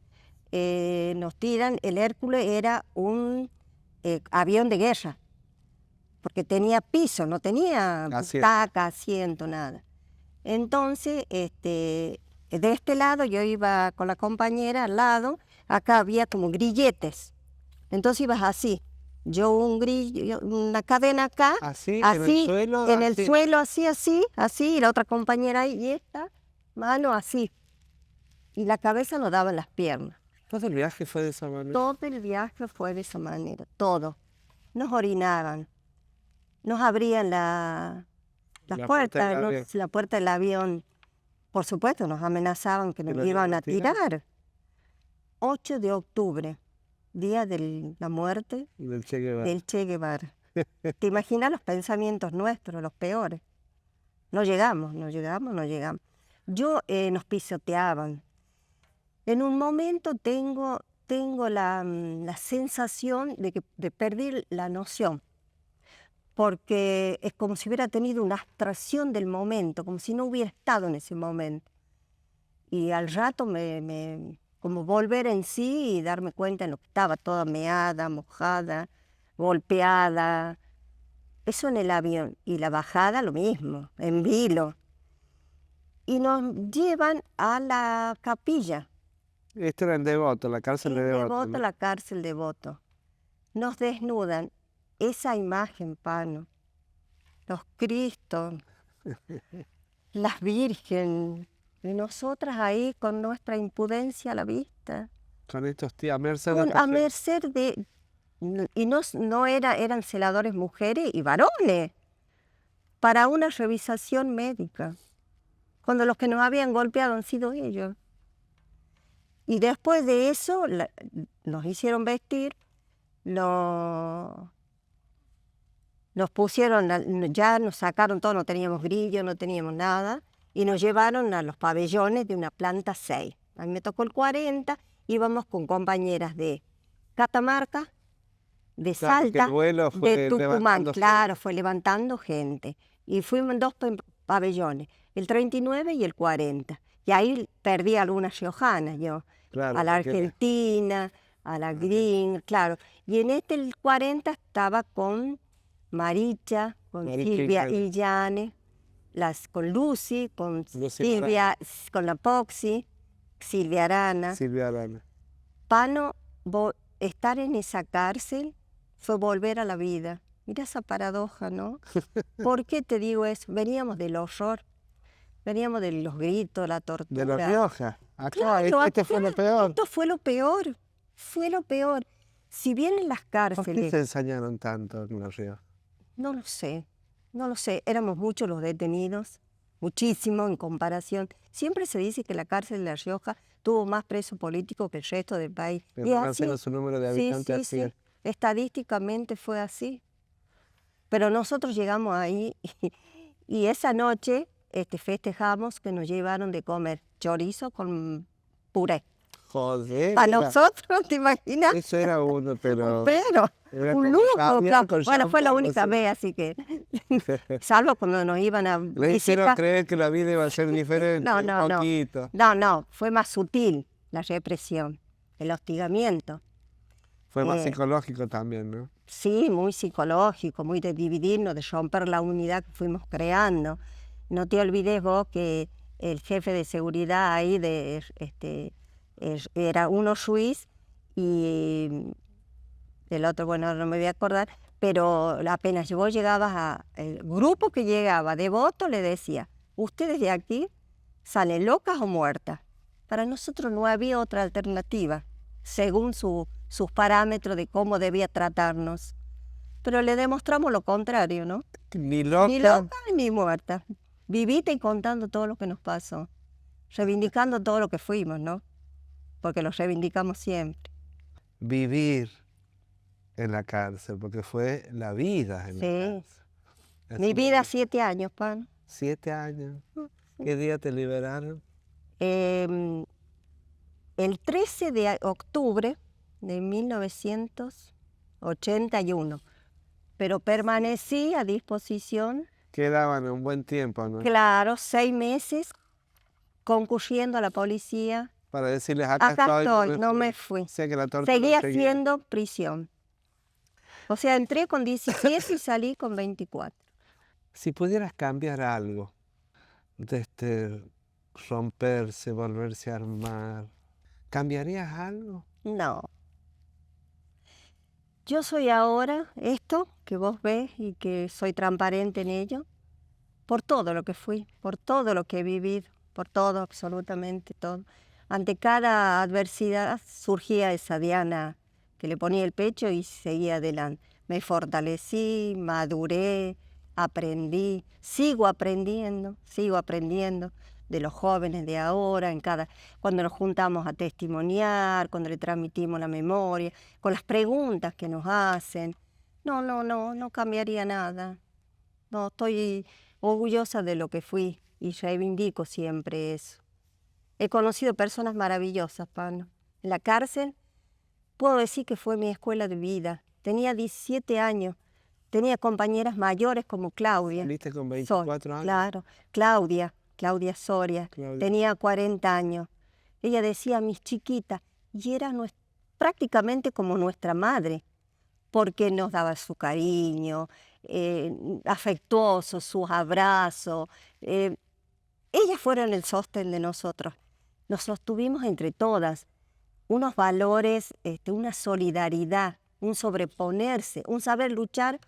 El Hércules era un avión de guerra. Porque tenía piso, no tenía Asiento. butaca, asiento, nada. Entonces, de este lado yo iba con la compañera al lado, acá había como grilletes. Entonces ibas así, yo un grillo, una cadena acá, Así, así, en el suelo. en el así. suelo así, y la otra compañera ahí, y esta mano así. Y la cabeza nos daba en las piernas. Todo el viaje fue de esa manera. Todo el viaje fue de esa manera, todo. Nos orinaban, nos abrían las La puerta puertas, del avión. la puerta del avión. Por supuesto, nos amenazaban que Que nos nos iban iban a a tirar. tirar. 8 de octubre, día de la muerte Del Che Guevara. del Che Guevara. ¿Te imaginas los pensamientos nuestros, los peores? No llegamos. Nos pisoteaban. En un momento tengo la sensación de perder la noción, porque es como si hubiera tenido una abstracción del momento, como si no hubiera estado en ese momento. Y al rato como volver en sí y darme cuenta en lo que estaba, toda meada, mojada, golpeada. Eso en el avión. Y la bajada lo mismo, en vilo. Y nos llevan a la capilla. Esto era en Devoto, la cárcel de En Devoto. Devoto, ¿no? la cárcel de Devoto. Nos desnudan. Esa imagen, Pano. Los Cristos, las Virgen, y nosotras ahí con nuestra impudencia a la vista. Con estos tíos, a merced de A esta gente. merced de... Y eran celadores mujeres y varones para una revisación médica, cuando los que nos habían golpeado han sido ellos. Y después de eso nos hicieron vestir, nos pusieron, ya nos sacaron todo, no teníamos grillo, no teníamos nada, y nos llevaron a los pabellones de una planta 6. A mí me tocó el 40, íbamos con compañeras de Catamarca, de Claro, que Salta, el vuelo fue de Tucumán, levantando claro, fue levantando gente. Y fuimos en 2 pabellones, el 39 y el 40. Y ahí perdí algunas riojanas yo, Claro, a la porque- Argentina, a la Green, claro. Y en el 40 estaba con Maricha, con Maricha Silvia Illane. Illane, con Lucy, con Lucy Silvia, con la Poxy, Silvia Arana. Silvia Arana. Pano, estar en esa cárcel fue volver a la vida. Mira esa paradoja, ¿no? ¿Por qué te digo eso? Veníamos del horror, veníamos de los gritos, la tortura. De La Rioja. Acá, Claro, este fue lo peor. Esto fue lo peor, fue lo peor. Si bien en las ¿Por qué cárceles, se ensañaron tanto en La Rioja? no lo sé, éramos muchos los detenidos, muchísimo en comparación. Siempre se dice que la cárcel de La Rioja tuvo más presos políticos que el resto del país. En Y es relación así. a su número de Sí, habitantes, sí, así sí. Estadísticamente fue así. Pero nosotros llegamos ahí y esa noche festejamos que nos llevaron de comer chorizo con puré. Joder. Para nosotros, ¿te imaginas? Eso era uno, pero... Pero, era un con lujo, champán, claro. con Bueno, fue la champán, única no sé. vez, así que, salvo cuando nos iban a Le hicieron visitar. creer que la vida iba a ser diferente, No, un poquito. No, fue más sutil la represión, el hostigamiento. Fue más psicológico también, ¿no? Sí, muy psicológico, muy de dividirnos, de romper la unidad que fuimos creando. No te olvides vos que el jefe de seguridad ahí era uno Ruiz y el otro, bueno, no me voy a acordar, pero apenas vos llegabas el grupo que llegaba de voto le decía, ustedes de aquí salen locas o muertas. Para nosotros no había otra alternativa, según sus parámetros de cómo debía tratarnos. Pero le demostramos lo contrario, ¿no? Ni loca. Ni loca ni muerta. Vivita y contando todo lo que nos pasó. Reivindicando todo lo que fuimos, ¿no? Porque lo reivindicamos siempre. Vivir en la cárcel, porque fue la vida en la Sí. cárcel. Mi Así vida, que, 7 años, Pan. 7 años. ¿Qué día te liberaron? El 13 de octubre de 1981. Pero permanecí a disposición, Quedaban un buen tiempo, ¿no? claro, 6 meses, concurriendo a la policía. Para decirles, Acá estoy, estoy, no me fui. Sé que la tortura Seguía seguía. siendo prisión. O sea, entré con 17 y salí con 24. Si pudieras cambiar algo de romperse, volverse a armar, ¿cambiarías algo? No. Yo soy ahora esto que vos ves y que soy transparente en ello, por todo lo que fui, por todo lo que he vivido, por todo, absolutamente todo. Ante cada adversidad surgía esa Diana que le ponía el pecho y seguía adelante. Me fortalecí, maduré, aprendí, sigo aprendiendo de los jóvenes de ahora, cuando nos juntamos a testimoniar, cuando le transmitimos la memoria, con las preguntas que nos hacen. No cambiaría nada. No, estoy orgullosa de lo que fui y reivindico siempre eso. He conocido personas maravillosas, Pano. En la cárcel puedo decir que fue mi escuela de vida. Tenía 17 años, tenía compañeras mayores como Claudia. ¿Saliste con 24 años? Claro, Claudia Soria, Claudia. tenía 40 años. Ella decía, mis chiquitas, y era prácticamente como nuestra madre, porque nos daba su cariño, afectuoso, sus abrazos. Ellas fueron el sostén de nosotros. Nos sostuvimos entre todas. Unos valores, una solidaridad, un sobreponerse, un saber luchar,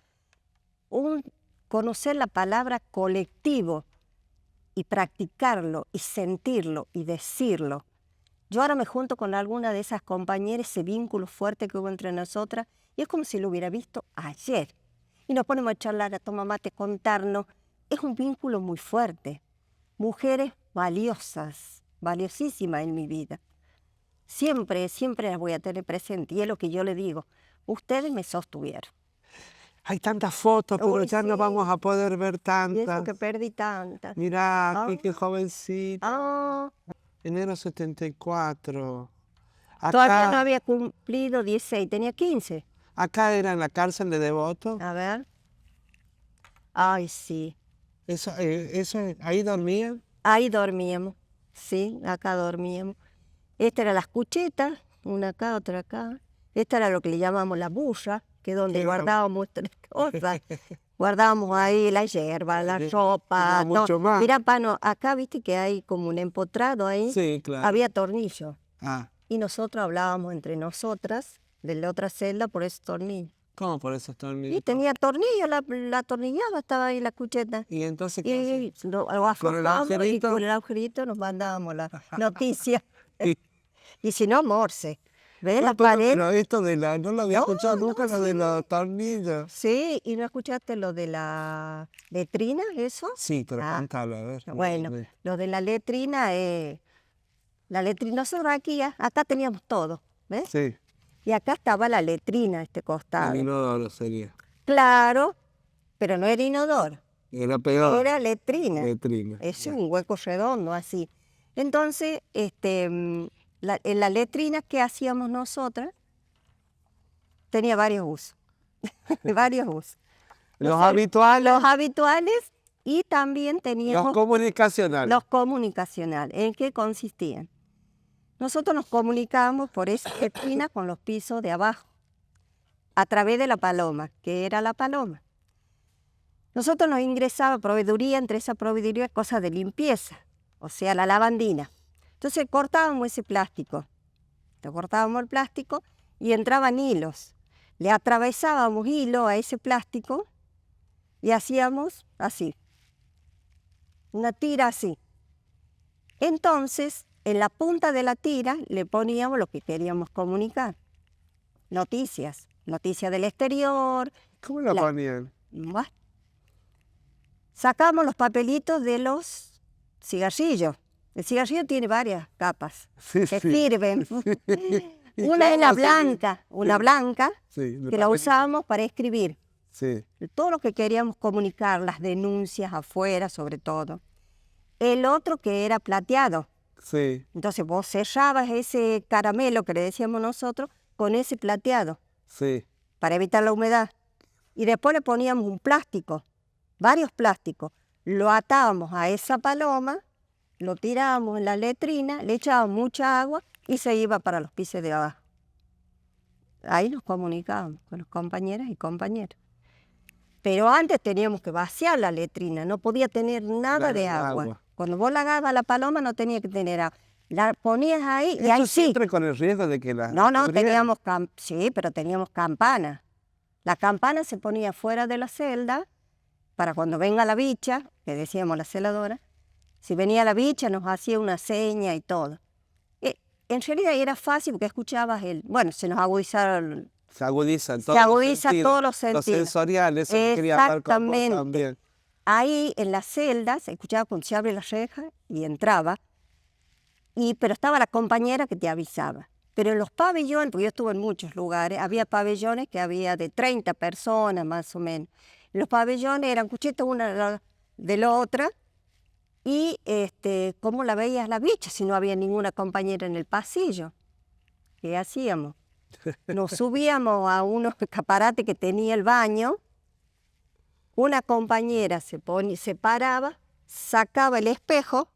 un conocer la palabra colectivo y practicarlo y sentirlo y decirlo. Yo ahora me junto con alguna de esas compañeras, ese vínculo fuerte que hubo entre nosotras, y es como si lo hubiera visto ayer. Y nos ponemos a charlar, a tomar mate, contarnos. Es un vínculo muy fuerte. Mujeres valiosas, valiosísimas en mi vida. Siempre las voy a tener presente, y es lo que yo le digo. Ustedes me sostuvieron. Hay tantas fotos, pero Uy, ya no sí. vamos a poder ver Y eso tantas. que perdí tantas. Mirá, aquí qué jovencita. Ah, Enero 74. todavía no había cumplido 16, tenía 15. Acá era en la cárcel de Devoto. A ver. Ay, sí. Ahí dormían. Ahí dormíamos. Sí, acá dormíamos. Esta era las cuchetas, una acá, otra acá. Esta era lo que le llamamos la burra. que es donde Qué guardábamos nuestras cosas. Guardábamos ahí la hierba, la ropa. no, mucho más. Mira, Pano, acá viste que hay como un empotrado ahí. Sí, claro. Había tornillos. Ah, Y nosotros hablábamos entre nosotras de la otra celda por esos tornillos. ¿cómo por esos tornillos? Y tenía tornillo, la atornillaba, estaba ahí la cucheta. ¿Y entonces qué hacen? Y lo ¿Con el aflojamos y agujerito? con el agujerito nos mandábamos la noticia. Y- Y si no, Morse. ¿Ves la No, pero, pared? pero esto no lo había No, escuchado nunca, no, lo de sí. los tornillos. Sí, ¿y no escuchaste lo de la letrina, eso? Sí, pero Ah, cántalo, a ver. Bueno, lo de la letrina, nosotros aquí, acá teníamos todo, ¿ves? Sí, Y acá estaba la letrina, este el costado. inodoro sería. Claro, pero no era inodoro, Era peor. era letrina. Letrina. Es un hueco redondo así. Entonces, en la letrina que hacíamos nosotras tenía varios usos. Varios usos. Los habituales, Los habituales y también los teníamos comunicacionales. los comunicacionales. ¿En qué consistían? Nosotros nos comunicábamos por esa letrina con los pisos de abajo, a través de la paloma, que era la paloma. Nosotros nos ingresaba proveeduría, entre esa proveeduría cosas de limpieza, o sea, la lavandina. Entonces cortábamos ese plástico, le cortábamos el plástico y entraban hilos. Le atravesábamos hilo a ese plástico y hacíamos así, una tira así. Entonces, en la punta de la tira le poníamos lo que queríamos comunicar. Noticias, noticias del exterior. ¿Cómo lo la- ponían? Bueno. Sacamos los papelitos de los cigarrillos. El cigarrillo tiene varias capas Sí, que sí. sirven. ¿Y Una es cómo la se- blanca, una blanca, Sí, de que la papelito. usábamos para escribir. Sí, Todo lo que queríamos comunicar, las denuncias afuera sobre todo. El otro que era plateado. sí, Entonces vos cerrabas ese caramelo que le decíamos nosotros con ese plateado sí. para evitar la humedad. Y después le poníamos un plástico, varios plásticos. Lo atábamos a esa paloma, lo tirábamos en la letrina, le echábamos mucha agua y se iba para los pisos de abajo. Ahí nos comunicábamos con los compañeras y compañeros. Pero antes teníamos que vaciar la letrina, no podía tener nada de agua. Cuando vos la agarrabas a la paloma no tenía que tener agua. La ponías ahí y ahí Eso sí. siempre con el riesgo de que la... No, pudriera. teníamos, sí, pero teníamos campana. La campana se ponía fuera de la celda para cuando venga la bicha, que decíamos la celadora, si venía la bicha nos hacía una seña y todo. En realidad era fácil porque escuchabas bueno, se nos agudizaron, Se agudizan se todos los agudiza sentidos, todos los los sentidos. sensoriales, eso quería hablar con vos Exactamente. también. Ahí en la celda se escuchaba cuando se abre la reja y entraba, pero estaba la compañera que te avisaba. Pero en los pabellones, porque yo estuve en muchos lugares, había pabellones que había de 30 personas más o menos. Los pabellones eran cuchitas una de la otra y ¿cómo la veías la bicha si no había ninguna compañera en el pasillo? ¿Qué hacíamos? Nos subíamos a unos escaparates que tenía el baño, una compañera se paraba, sacaba el espejo,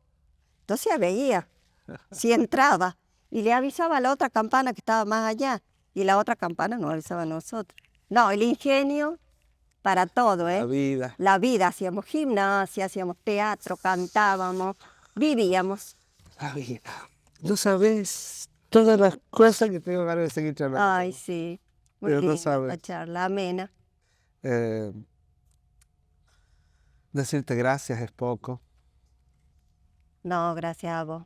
entonces ya veía si entraba y le avisaba a la otra campana que estaba más allá y la otra campana nos avisaba a nosotros. No, el ingenio para todo, ¿eh? La vida. La vida, hacíamos gimnasia, hacíamos teatro, cantábamos, vivíamos. La vida. No sabes todas las cosas que tengo ganas de seguir charlando. Ay, sí, muy Pero no linda sabes. la charla, amena. Decirte gracias es poco. No, gracias a vos.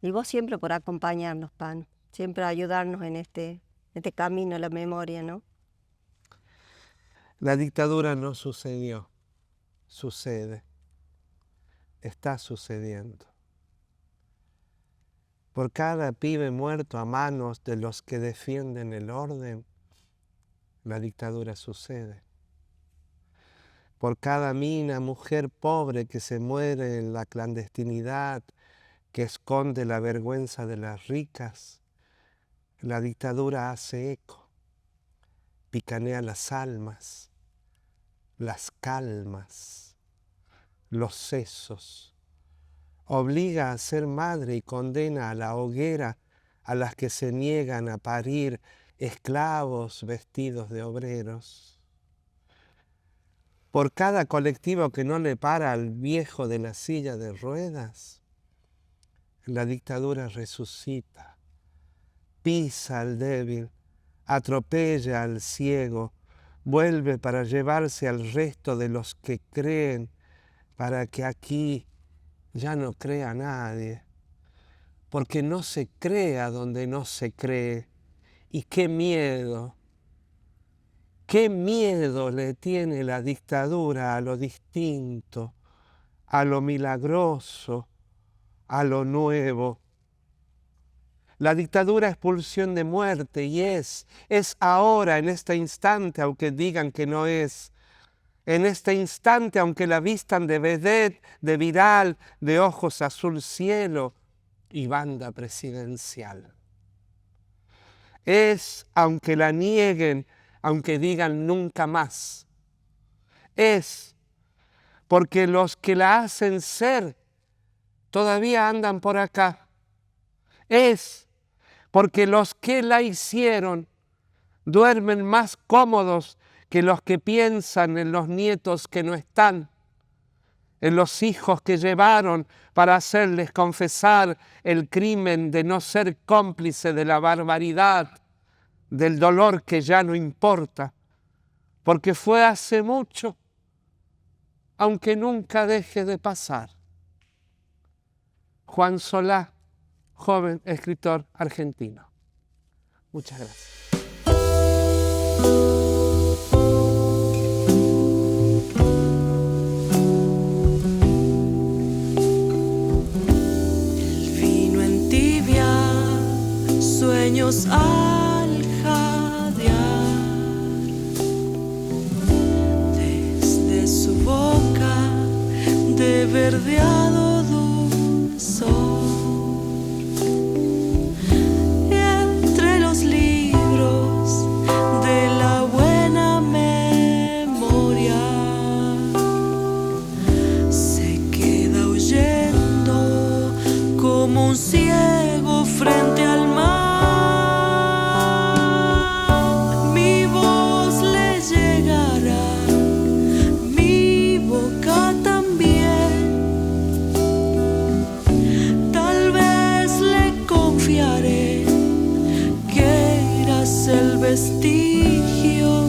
Y vos siempre por acompañarnos, Pan. Siempre ayudarnos en este camino a la memoria, ¿no? La dictadura no sucedió, sucede, está sucediendo. Por cada pibe muerto a manos de los que defienden el orden, la dictadura sucede. Por cada mina, mujer pobre que se muere en la clandestinidad, que esconde la vergüenza de las ricas, la dictadura hace eco. Picanea las almas, las calmas, los sesos, obliga a ser madre y condena a la hoguera a las que se niegan a parir esclavos vestidos de obreros, por cada colectivo que no le para al viejo de la silla de ruedas, la dictadura resucita, pisa al débil, atropella al ciego, vuelve para llevarse al resto de los que creen, para que aquí ya no crea nadie, porque no se crea donde no se cree. Y qué miedo le tiene la dictadura a lo distinto, a lo milagroso, a lo nuevo. La dictadura es pulsión de muerte y es ahora, en este instante, aunque digan que no es. En este instante, aunque la vistan de vedette, de viral, de ojos azul cielo y banda presidencial. Es, aunque la nieguen, aunque digan nunca más. Es porque los que la hacen ser todavía andan por acá. Es porque los que la hicieron duermen más cómodos que los que piensan en los nietos que no están, en los hijos que llevaron para hacerles confesar el crimen de no ser cómplice de la barbaridad, del dolor que ya no importa, porque fue hace mucho, aunque nunca deje de pasar. Juan Solá, joven escritor argentino. Muchas gracias. Sueños al jadear, desde su boca de verdeado dulzor, y entre los libros de la buena memoria se queda oyendo como un ciego frente al mar. El vestigio